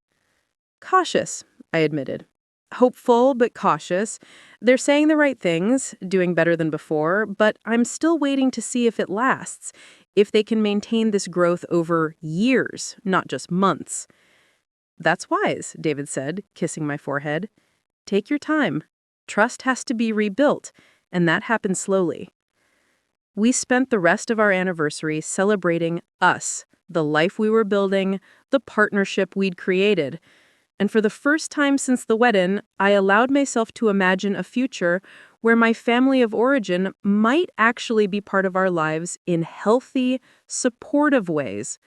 "Cautious," I admitted. "Hopeful, but cautious. They're saying the right things, doing better than before, but I'm still waiting to see if it lasts, if they can maintain this growth over years, not just months." "That's wise," David said, kissing my forehead. "Take your time. Trust has to be rebuilt, and that happens slowly." We spent the rest of our anniversary celebrating us, the life we were building, the partnership we'd created. And for the first time since the wedding, I allowed myself to imagine a future where my family of origin might actually be part of our lives in healthy, supportive ways.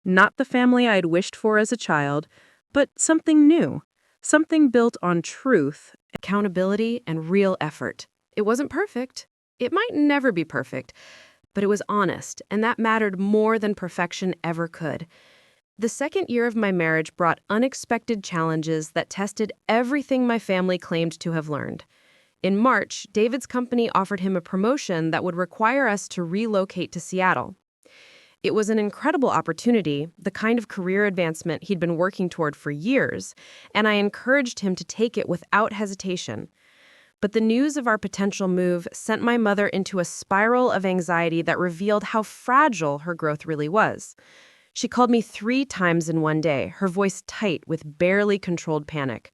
Not the family I'd wished for as a child, but something new, something built on truth, Accountability, and real effort. It wasn't perfect. It might never be perfect, but it was honest, and that mattered more than perfection ever could. The second year of my marriage brought unexpected challenges that tested everything my family claimed to have learned. In March, David's company offered him a promotion that would require us to relocate to Seattle. It was an incredible opportunity, the kind of career advancement he'd been working toward for years, and I encouraged him to take it without hesitation. But the news of our potential move sent my mother into a spiral of anxiety that revealed how fragile her growth really was. She called me 3 times in one day, her voice tight with barely controlled panic.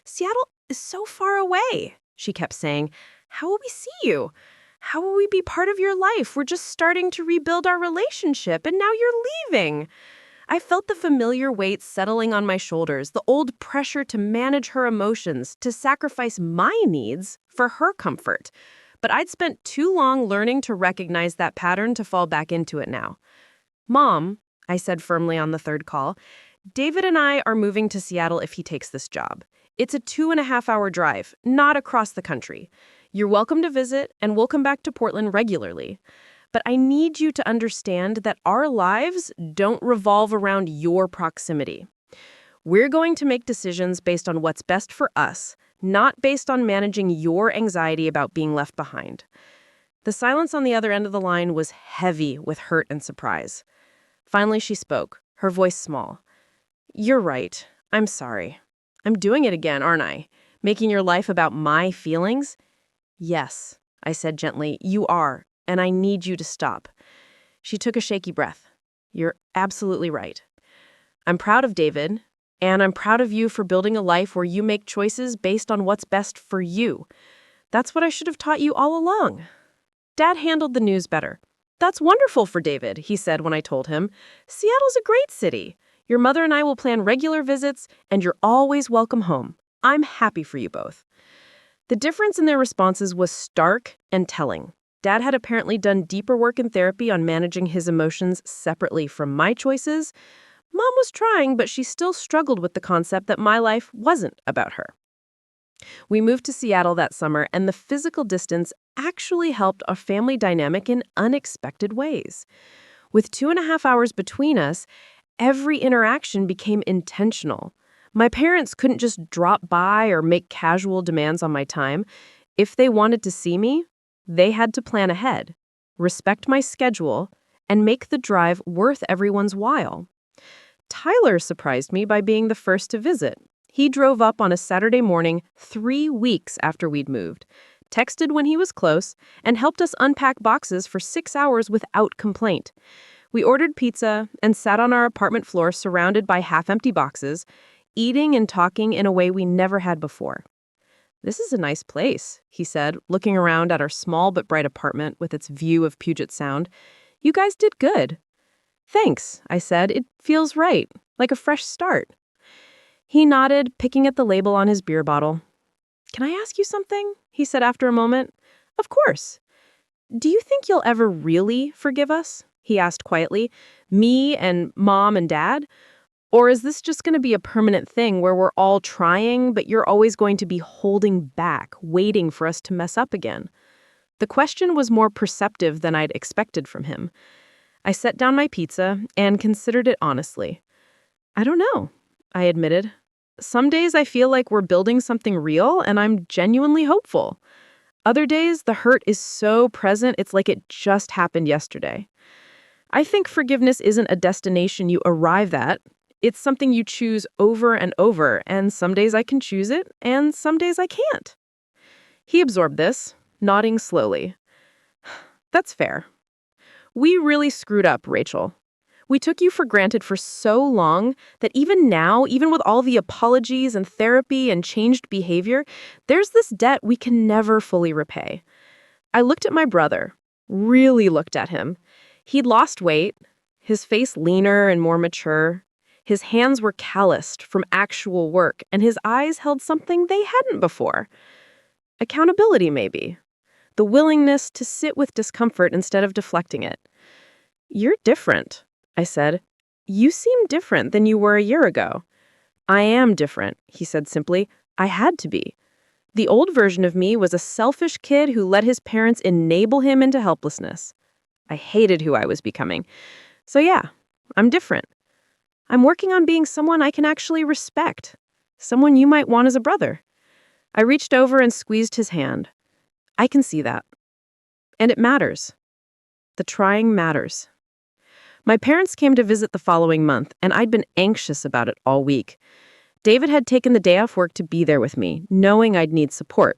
"Seattle is so far away," she kept saying. "How will we see you? How will we be part of your life? We're just starting to rebuild our relationship, and now you're leaving." I felt the familiar weight settling on my shoulders, the old pressure to manage her emotions, to sacrifice my needs for her comfort. But I'd spent too long learning to recognize that pattern to fall back into it now. "Mom," I said firmly on the third call, "David and I are moving to Seattle if he takes this job. It's a 2.5-hour drive, not across the country. You're welcome to visit, and we'll come back to Portland regularly. But I need you to understand that our lives don't revolve around your proximity. We're going to make decisions based on what's best for us, not based on managing your anxiety about being left behind." The silence on the other end of the line was heavy with hurt and surprise. Finally, she spoke, her voice small. "You're right. I'm sorry. I'm doing it again, aren't I? Making your life about my feelings?" "Yes," I said gently, "you are, and I need you to stop." She took a shaky breath. "You're absolutely right. I'm proud of David, And I'm proud of you for building a life where you make choices based on what's best for you. That's what I should have taught you all along." Dad handled the news better. "That's wonderful for David," he said when I told him. "Seattle's a great city. Your mother and I will plan regular visits, and you're always welcome home. I'm happy for you both." The difference in their responses was stark and telling. Dad had apparently done deeper work in therapy on managing his emotions separately from my choices. Mom was trying, but she still struggled with the concept that my life wasn't about her. We moved to Seattle that summer, and the physical distance actually helped our family dynamic in unexpected ways. With 2.5 hours between us, every interaction became intentional. My parents couldn't just drop by or make casual demands on my time. If they wanted to see me, they had to plan ahead, respect my schedule, and make the drive worth everyone's while. Tyler surprised me by being the first to visit. He drove up on a Saturday morning 3 weeks after we'd moved, texted when he was close, and helped us unpack boxes for 6 hours without complaint. We ordered pizza and sat on our apartment floor surrounded by half-empty boxes, eating and talking in a way we never had before. "This is a nice place," he said, looking around at our small but bright apartment with its view of Puget Sound. "You guys did good." "Thanks," I said. "It feels right, like a fresh start." He nodded, picking at the label on his beer bottle. "Can I ask you something?" he said after a moment. "Of course." "Do you think you'll ever really forgive us?" he asked quietly. "Me and Mom and Dad? Or is this just going to be a permanent thing where we're all trying, but you're always going to be holding back, waiting for us to mess up again?" The question was more perceptive than I'd expected from him. I set down my pizza and considered it honestly. "I don't know," I admitted. "Some days I feel like we're building something real, and I'm genuinely hopeful. Other days, the hurt is so present it's like it just happened yesterday. I think forgiveness isn't a destination you arrive at. It's something you choose over and over, and some days I can choose it, and some days I can't." He absorbed this, nodding slowly. "That's fair. We really screwed up, Rachel. We took you for granted for so long that even now, even with all the apologies and therapy and changed behavior, there's this debt we can never fully repay." I looked at my brother, really looked at him. He'd lost weight, his face leaner and more mature. His hands were calloused from actual work, and his eyes held something they hadn't before. Accountability, maybe. The willingness to sit with discomfort instead of deflecting it. "You're different," I said. "You seem different than you were a year ago." "I am different," he said simply. "I had to be. The old version of me was a selfish kid who let his parents enable him into helplessness. I hated who I was becoming. So yeah, I'm different. I'm working on being someone I can actually respect, someone you might want as a brother." I reached over and squeezed his hand. "I can see that. And it matters. The trying matters." My parents came to visit the following month, and I'd been anxious about it all week. David had taken the day off work to be there with me, knowing I'd need support.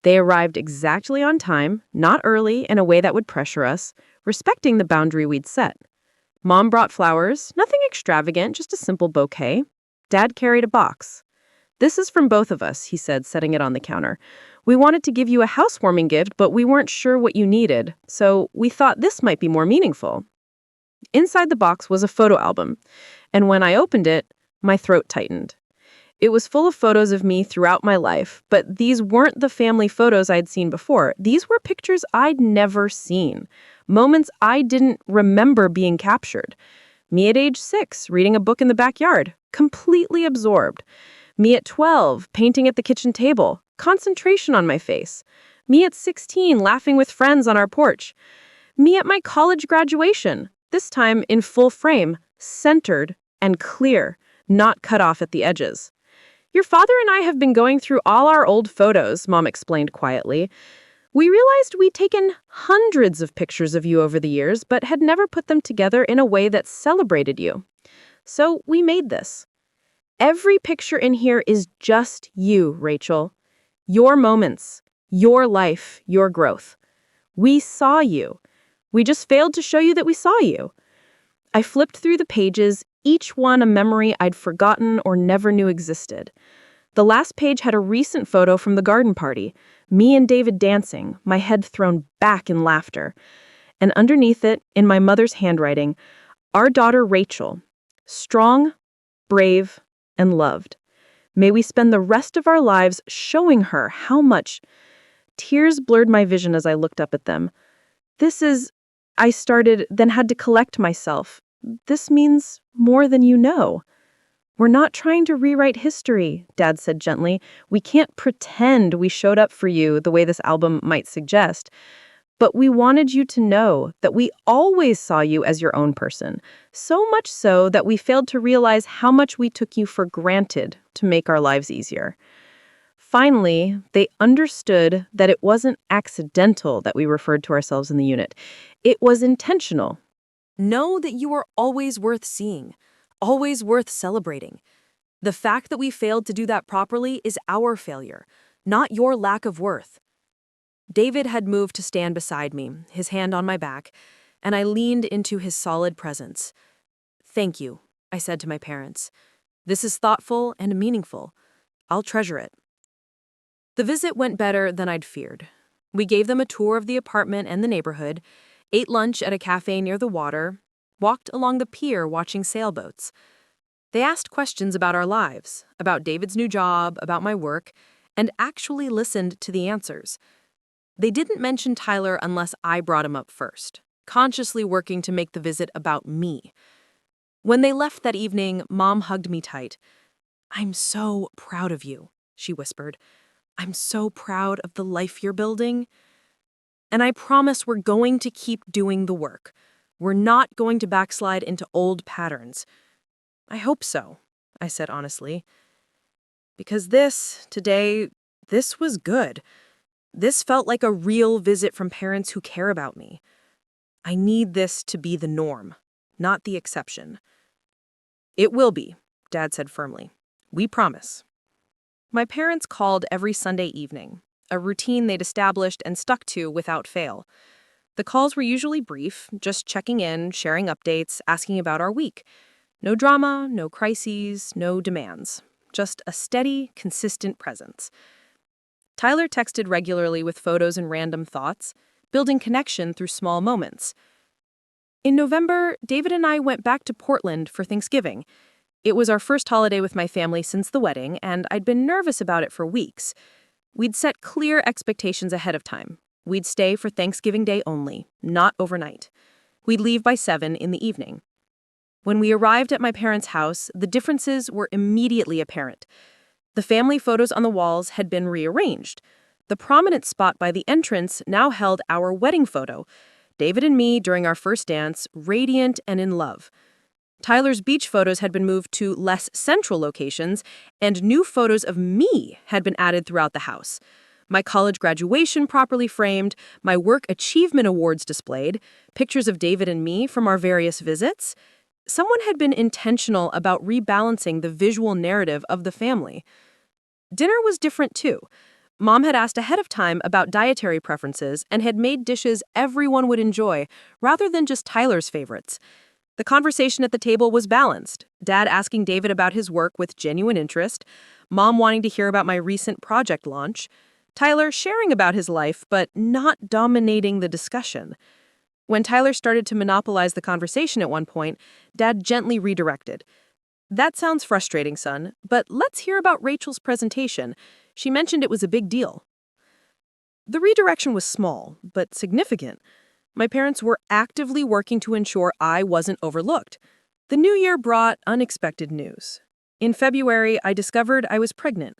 They arrived exactly on time, not early in a way that would pressure us, respecting the boundary we'd set. Mom brought flowers, nothing extravagant, just a simple bouquet. Dad carried a box. "This is from both of us," he said, setting it on the counter. "We wanted to give you a housewarming gift, but we weren't sure what you needed, so we thought this might be more meaningful." Inside the box was a photo album, and when I opened it, my throat tightened. It was full of photos of me throughout my life, but these weren't the family photos I'd seen before. These were pictures I'd never seen, moments I didn't remember being captured. Me at age 6, reading a book in the backyard, completely absorbed. Me at 12, painting at the kitchen table, concentration on my face. Me at 16, laughing with friends on our porch. Me at my college graduation, this time in full frame, centered and clear, not cut off at the edges. "Your father and I have been going through all our old photos," Mom explained quietly. "We realized we'd taken hundreds of pictures of you over the years, but had never put them together in a way that celebrated you. So we made this. Every picture in here is just you, Rachel. Your moments, your life, your growth. We saw you. We just failed to show you that we saw you." I flipped through the pages, each one a memory I'd forgotten or never knew existed. The last page had a recent photo from the garden party, me and David dancing, my head thrown back in laughter. And underneath it, in my mother's handwriting, our daughter Rachel, strong, brave, and loved. May we spend the rest of our lives showing her how much. Tears blurred my vision as I looked up at them. I started, then had to collect myself. This means more than you know. We're not trying to rewrite history, Dad said gently. We can't pretend we showed up for you the way this album might suggest. But we wanted you to know that we always saw you as your own person, so much so that we failed to realize how much we took you for granted to make our lives easier. Finally, they understood that it wasn't accidental that we referred to ourselves in the unit. It was intentional. Know that you are always worth seeing, always worth celebrating. The fact that we failed to do that properly is our failure, not your lack of worth. David had moved to stand beside me, his hand on my back, and I leaned into his solid presence. "Thank you," I said to my parents. "This is thoughtful and meaningful. I'll treasure it." The visit went better than I'd feared. We gave them a tour of the apartment and the neighborhood, ate lunch at a cafe near the water, walked along the pier watching sailboats. They asked questions about our lives, about David's new job, about my work, and actually listened to the answers. They didn't mention Tyler unless I brought him up first, consciously working to make the visit about me. When they left that evening, Mom hugged me tight. "I'm so proud of you," she whispered. "I'm so proud of the life you're building. And I promise we're going to keep doing the work. We're not going to backslide into old patterns." "I hope so," I said honestly. Because today, this was good. This felt like a real visit from parents who care about me. I need this to be the norm, not the exception. "It will be," Dad said firmly. "We promise." My parents called every Sunday evening, a routine they'd established and stuck to without fail. The calls were usually brief, just checking in, sharing updates, asking about our week. No drama, no crises, no demands. Just a steady, consistent presence. Tyler texted regularly with photos and random thoughts, building connection through small moments. In November, David and I went back to Portland for Thanksgiving. It was our first holiday with my family since the wedding, and I'd been nervous about it for weeks. We'd set clear expectations ahead of time. We'd stay for Thanksgiving Day only, not overnight. We'd leave by 7 in the evening. When we arrived at my parents' house, the differences were immediately apparent. The family photos on the walls had been rearranged. The prominent spot by the entrance now held our wedding photo, David and me during our first dance, radiant and in love. Tyler's beach photos had been moved to less central locations, and new photos of me had been added throughout the house. My college graduation properly framed, my work achievement awards displayed, pictures of David and me from our various visits. Someone had been intentional about rebalancing the visual narrative of the family. Dinner was different too. Mom had asked ahead of time about dietary preferences and had made dishes everyone would enjoy, rather than just Tyler's favorites. The conversation at the table was balanced, Dad asking David about his work with genuine interest, Mom wanting to hear about my recent project launch, Tyler sharing about his life but not dominating the discussion. When Tyler started to monopolize the conversation at one point, Dad gently redirected. "That sounds frustrating, son, but let's hear about Rachel's presentation. She mentioned it was a big deal." The redirection was small, but significant. My parents were actively working to ensure I wasn't overlooked. The new year brought unexpected news. In February, I discovered I was pregnant.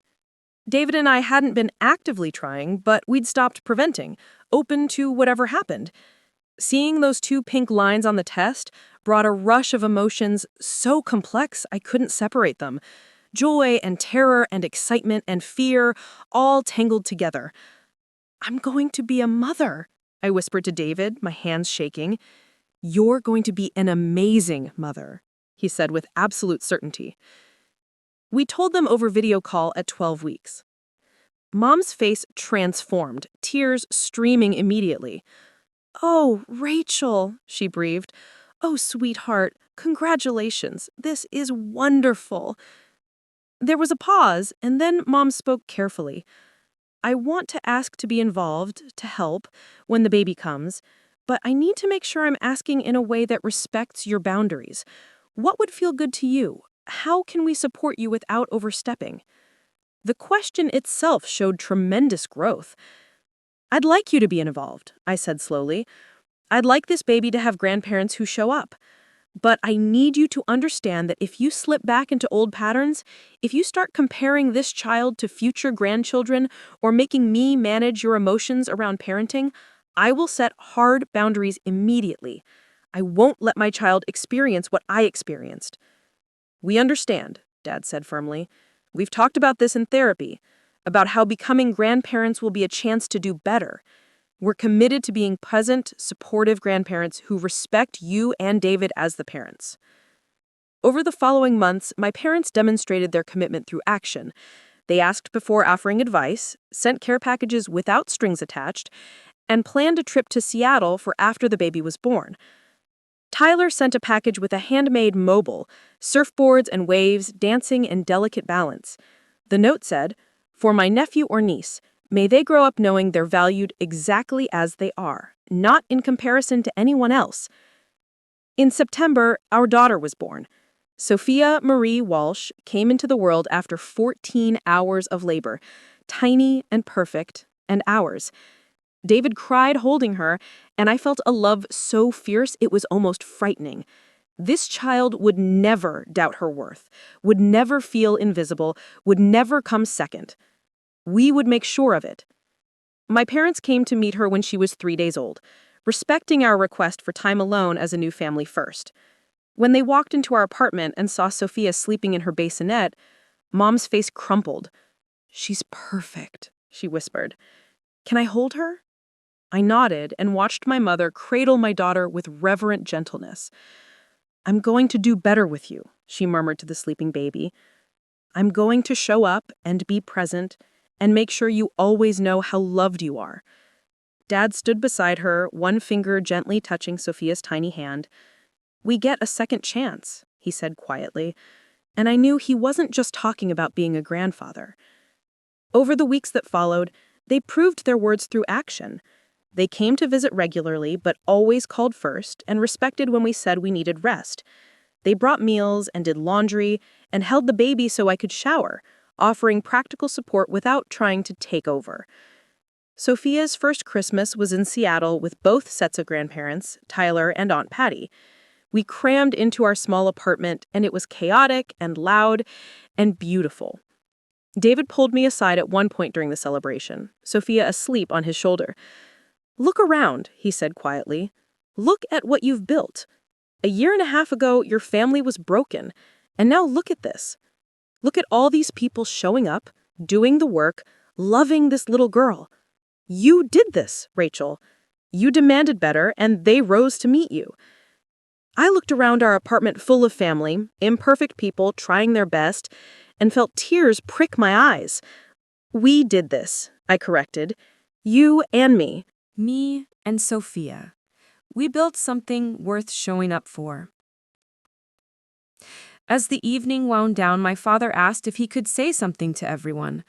David and I hadn't been actively trying, but we'd stopped preventing, open to whatever happened. Seeing those 2 pink lines on the test brought a rush of emotions so complex I couldn't separate them. Joy and terror and excitement and fear, all tangled together. "I'm going to be a mother," I whispered to David, my hands shaking. "You're going to be an amazing mother," he said with absolute certainty. We told them over video call at 12 weeks. Mom's face transformed, tears streaming immediately. "Oh, Rachel," she breathed. "Oh, sweetheart, Congratulations. This is wonderful. There was a pause, and then Mom spoke carefully. I want to ask to be involved, to help, when the baby comes, but I need to make sure I'm asking in a way that respects your boundaries. What would feel good to you? How can we support you without overstepping? The question itself showed tremendous growth. I'd like you to be involved, I said slowly. I'd like this baby to have grandparents who show up. But I need you to understand that if you slip back into old patterns, if you start comparing this child to future grandchildren or making me manage your emotions around parenting, I will set hard boundaries immediately. I won't let my child experience what I experienced. We understand, Dad said firmly. We've talked about this in therapy, about how becoming grandparents will be a chance to do better. We're committed to being present, supportive grandparents who respect you and David as the parents. Over the following months, my parents demonstrated their commitment through action. They asked before offering advice, sent care packages without strings attached, and planned a trip to Seattle for after the baby was born. Tyler sent a package with a handmade mobile, surfboards and waves, dancing in delicate balance. The note said, "For my nephew or niece, may they grow up knowing they're valued exactly as they are, not in comparison to anyone else." In September, our daughter was born. Sophia Marie Walsh came into the world after 14 hours of labor, tiny and perfect, and ours. David cried holding her, and I felt a love so fierce it was almost frightening. This child would never doubt her worth, would never feel invisible, would never come second. We would make sure of it. My parents came to meet her when she was 3 days old, respecting our request for time alone as a new family first. When they walked into our apartment and saw Sophia sleeping in her bassinet, Mom's face crumpled. "She's perfect," she whispered. "Can I hold her?" I nodded and watched my mother cradle my daughter with reverent gentleness. "I'm going to do better with you," she murmured to the sleeping baby. "I'm going to show up and be present and make sure you always know how loved you are." Dad stood beside her, one finger gently touching Sophia's tiny hand. "We get a second chance," he said quietly, and I knew he wasn't just talking about being a grandfather. Over the weeks that followed, they proved their words through action. They came to visit regularly, but always called first and respected when we said we needed rest. They brought meals and did laundry and held the baby so I could shower, offering practical support without trying to take over. Sophia's first Christmas was in Seattle with both sets of grandparents, Tyler and Aunt Patty. We crammed into our small apartment, and it was chaotic and loud and beautiful. David pulled me aside at one point during the celebration, Sophia asleep on his shoulder. "Look around," he said quietly. "Look at what you've built. A year and a half ago, your family was broken, and now look at this. Look at all these people showing up, doing the work, loving this little girl. You did this, Rachel. You demanded better, and they rose to meet you." I looked around our apartment full of family, imperfect people trying their best, and felt tears prick my eyes. "We did this," I corrected. "You and me." Me and Sophia. We built something worth showing up for. As the evening wound down, my father asked if he could say something to everyone.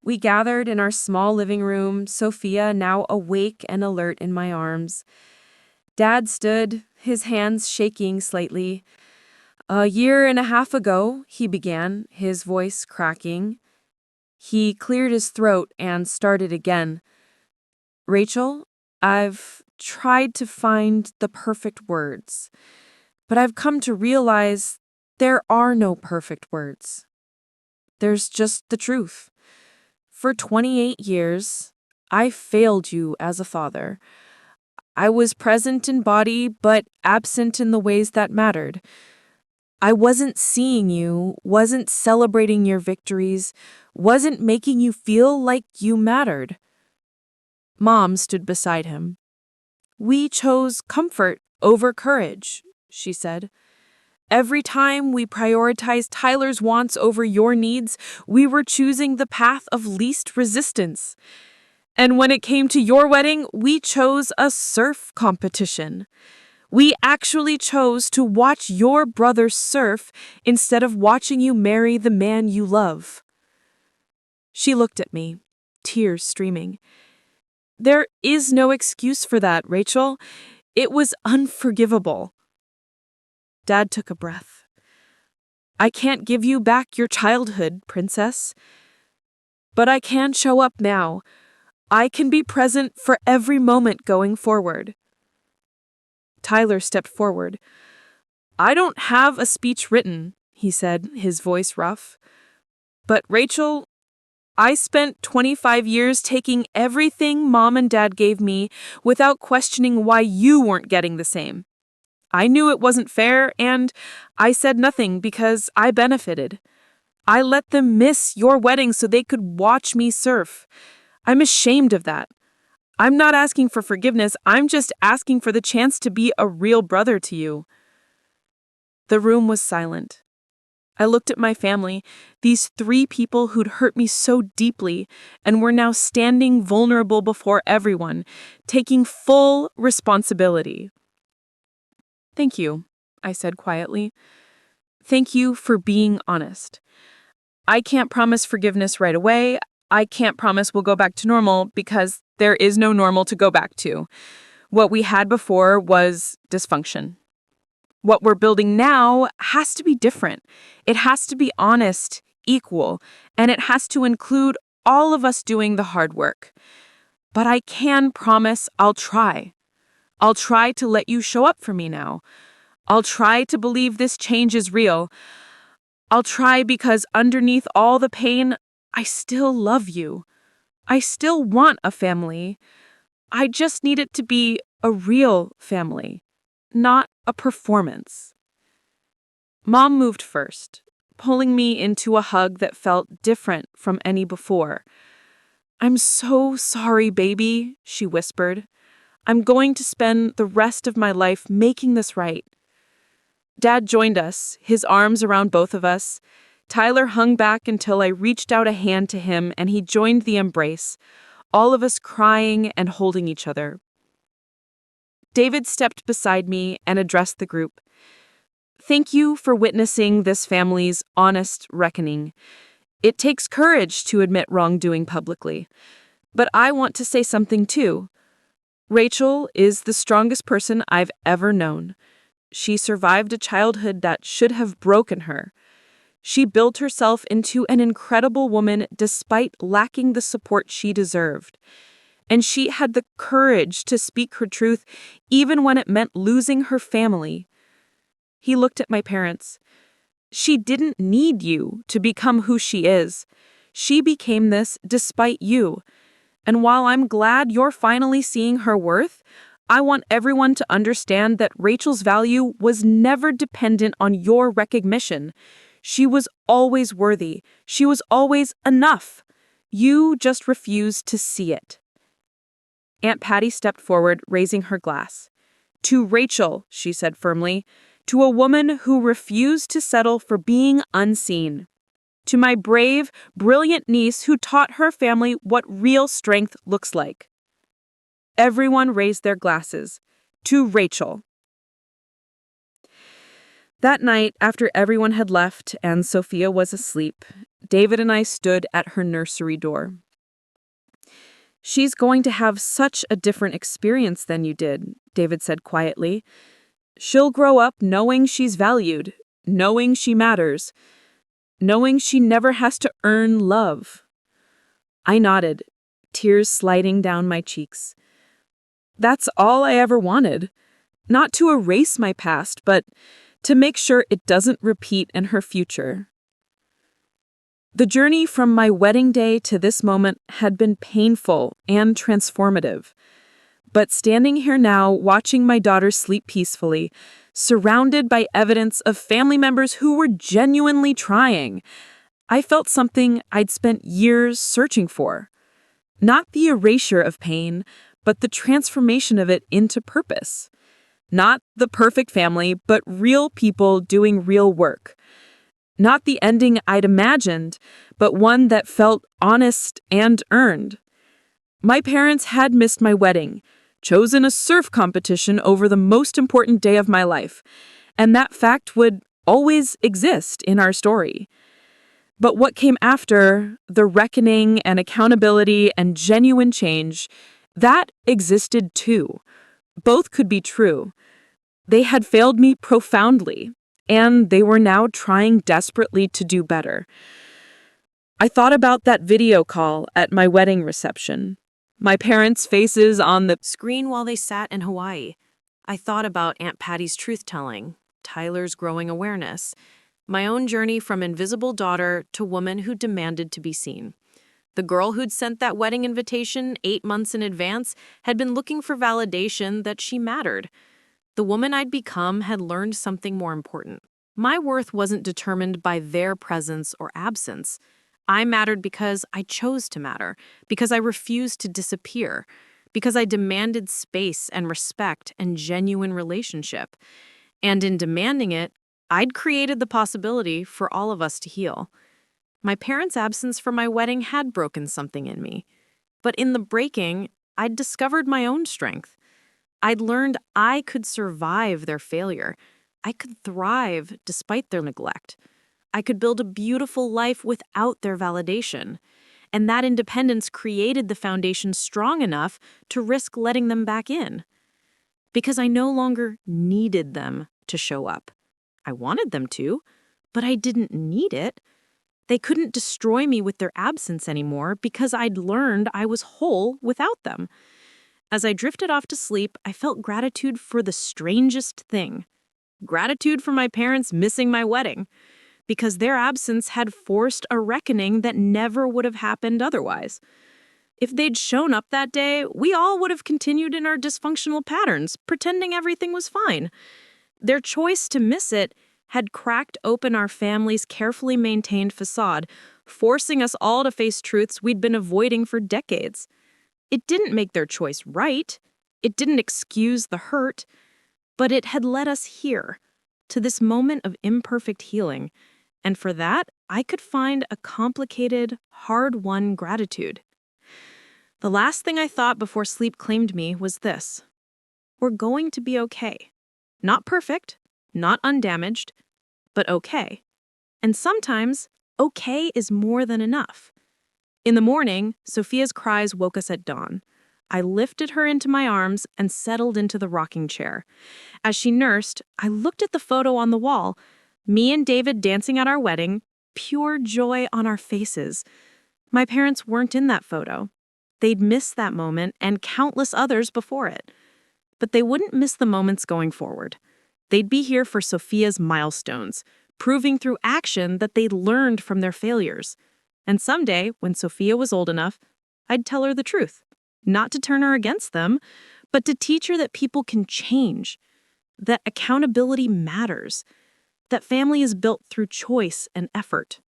We gathered in our small living room, Sophia now awake and alert in my arms. Dad stood, his hands shaking slightly. "A year and a half ago," he began, his voice cracking. He cleared his throat and started again. "Rachel, I've tried to find the perfect words, but I've come to realize there are no perfect words. There's just the truth. For 28 years, I failed you as a father. I was present in body, but absent in the ways that mattered. I wasn't seeing you, wasn't celebrating your victories, wasn't making you feel like you mattered." Mom stood beside him. "We chose comfort over courage," she said. "Every time we prioritized Tyler's wants over your needs, we were choosing the path of least resistance. And when it came to your wedding, we chose a surf competition. We actually chose to watch your brother surf instead of watching you marry the man you love." She looked at me, tears streaming. "There is no excuse for that, Rachel. It was unforgivable." Dad took a breath. "I can't give you back your childhood, Princess. But I can show up now. I can be present for every moment going forward." Tyler stepped forward. "I don't have a speech written," he said, his voice rough. "But Rachel, I spent 25 years taking everything Mom and Dad gave me without questioning why you weren't getting the same. I knew it wasn't fair, and I said nothing because I benefited. I let them miss your wedding so they could watch me surf. I'm ashamed of that. I'm not asking for forgiveness, I'm just asking for the chance to be a real brother to you." The room was silent. I looked at my family, these 3 people who'd hurt me so deeply and were now standing vulnerable before everyone, taking full responsibility. "Thank you," I said quietly. "Thank you for being honest. I can't promise forgiveness right away. I can't promise we'll go back to normal because there is no normal to go back to. What we had before was dysfunction. What we're building now has to be different. It has to be honest, equal, and it has to include all of us doing the hard work. But I can promise I'll try. I'll try to let you show up for me now. I'll try to believe this change is real. I'll try because underneath all the pain, I still love you. I still want a family. I just need it to be a real family, not a performance." Mom moved first, pulling me into a hug that felt different from any before. "I'm so sorry, baby," she whispered. "I'm going to spend the rest of my life making this right." Dad joined us, his arms around both of us. Tyler hung back until I reached out a hand to him and he joined the embrace, all of us crying and holding each other. David stepped beside me and addressed the group. "Thank you for witnessing this family's honest reckoning. It takes courage to admit wrongdoing publicly. But I want to say something too. Rachel is the strongest person I've ever known. She survived a childhood that should have broken her. She built herself into an incredible woman despite lacking the support she deserved. And she had the courage to speak her truth even when it meant losing her family." He looked at my parents. "She didn't need you to become who she is. She became this despite you. And while I'm glad you're finally seeing her worth, I want everyone to understand that Rachel's value was never dependent on your recognition. She was always worthy. She was always enough. You just refused to see it." Aunt Patty stepped forward, raising her glass. "To Rachel," she said firmly, "to a woman who refused to settle for being unseen. To my brave, brilliant niece who taught her family what real strength looks like." Everyone raised their glasses. To Rachel. That night, after everyone had left and Sophia was asleep, David and I stood at her nursery door. "She's going to have such a different experience than you did," David said quietly. "She'll grow up knowing she's valued, knowing she matters, knowing she never has to earn love." I nodded, tears sliding down my cheeks. That's all I ever wanted. Not to erase my past, but to make sure it doesn't repeat in her future. The journey from my wedding day to this moment had been painful and transformative. But standing here now, watching my daughter sleep peacefully, surrounded by evidence of family members who were genuinely trying, I felt something I'd spent years searching for. Not the erasure of pain, but the transformation of it into purpose. Not the perfect family, but real people doing real work. Not the ending I'd imagined, but one that felt honest and earned. My parents had missed my wedding, chosen a surf competition over the most important day of my life, and that fact would always exist in our story. But what came after, the reckoning and accountability and genuine change, that existed too. Both could be true. They had failed me profoundly, and they were now trying desperately to do better. I thought about that video call at my wedding reception. My parents' faces on the Screen while they sat in Hawaii. I thought about Aunt Patty's truth-telling, Tyler's growing awareness, my own journey from invisible daughter to woman who demanded to be seen. The girl who'd sent that wedding invitation 8 months in advance had been looking for validation that she mattered. The woman I'd become had learned something more important. My worth wasn't determined by their presence or absence. I mattered because I chose to matter, because I refused to disappear, because I demanded space and respect and genuine relationship. And in demanding it, I'd created the possibility for all of us to heal. My parents' absence from my wedding had broken something in me. But in the breaking, I'd discovered my own strength. I'd learned I could survive their failure. I could thrive despite their neglect. I could build a beautiful life without their validation. And that independence created the foundation strong enough to risk letting them back in. Because I no longer needed them to show up. I wanted them to, but I didn't need it. They couldn't destroy me with their absence anymore because I'd learned I was whole without them. As I drifted off to sleep, I felt gratitude for the strangest thing. Gratitude for my parents missing my wedding, because their absence had forced a reckoning that never would have happened otherwise. If they'd shown up that day, we all would have continued in our dysfunctional patterns, pretending everything was fine. Their choice to miss it had cracked open our family's carefully maintained facade, forcing us all to face truths we'd been avoiding for decades. It didn't make their choice right. It didn't excuse the hurt. But it had led us here, to this moment of imperfect healing. And for that, I could find a complicated, hard-won gratitude. The last thing I thought before sleep claimed me was this. We're going to be okay. Not perfect, not undamaged, but okay. And sometimes, okay is more than enough. In the morning, Sophia's cries woke us at dawn. I lifted her into my arms and settled into the rocking chair. As she nursed, I looked at the photo on the wall, me and David dancing at our wedding, pure joy on our faces. My parents weren't in that photo. They'd missed that moment and countless others before it. But they wouldn't miss the moments going forward. They'd be here for Sophia's milestones, proving through action that they'd learned from their failures. And someday, when Sophia was old enough, I'd tell her the truth. Not to turn her against them, but to teach her that people can change, that accountability matters, that family is built through choice and effort.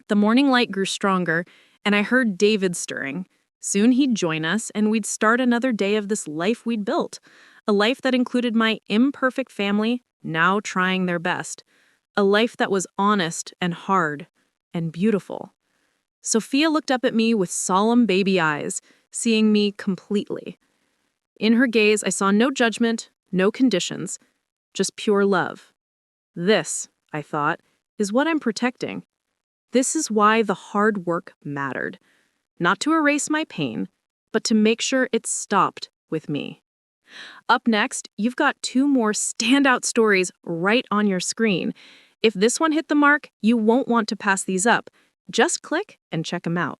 The morning light grew stronger, and I heard David stirring. Soon he'd join us, and we'd start another day of this life we'd built, a life that included my imperfect family now trying their best, a life that was honest and hard and beautiful. Sophia looked up at me with solemn baby eyes, seeing me completely. In her gaze, I saw no judgment, no conditions, just pure love. This, I thought, is what I'm protecting. This is why the hard work mattered. Not to erase my pain, but to make sure it stopped with me. Up next, you've got 2 more standout stories right on your screen. If this one hit the mark, you won't want to pass these up. Just click and check them out.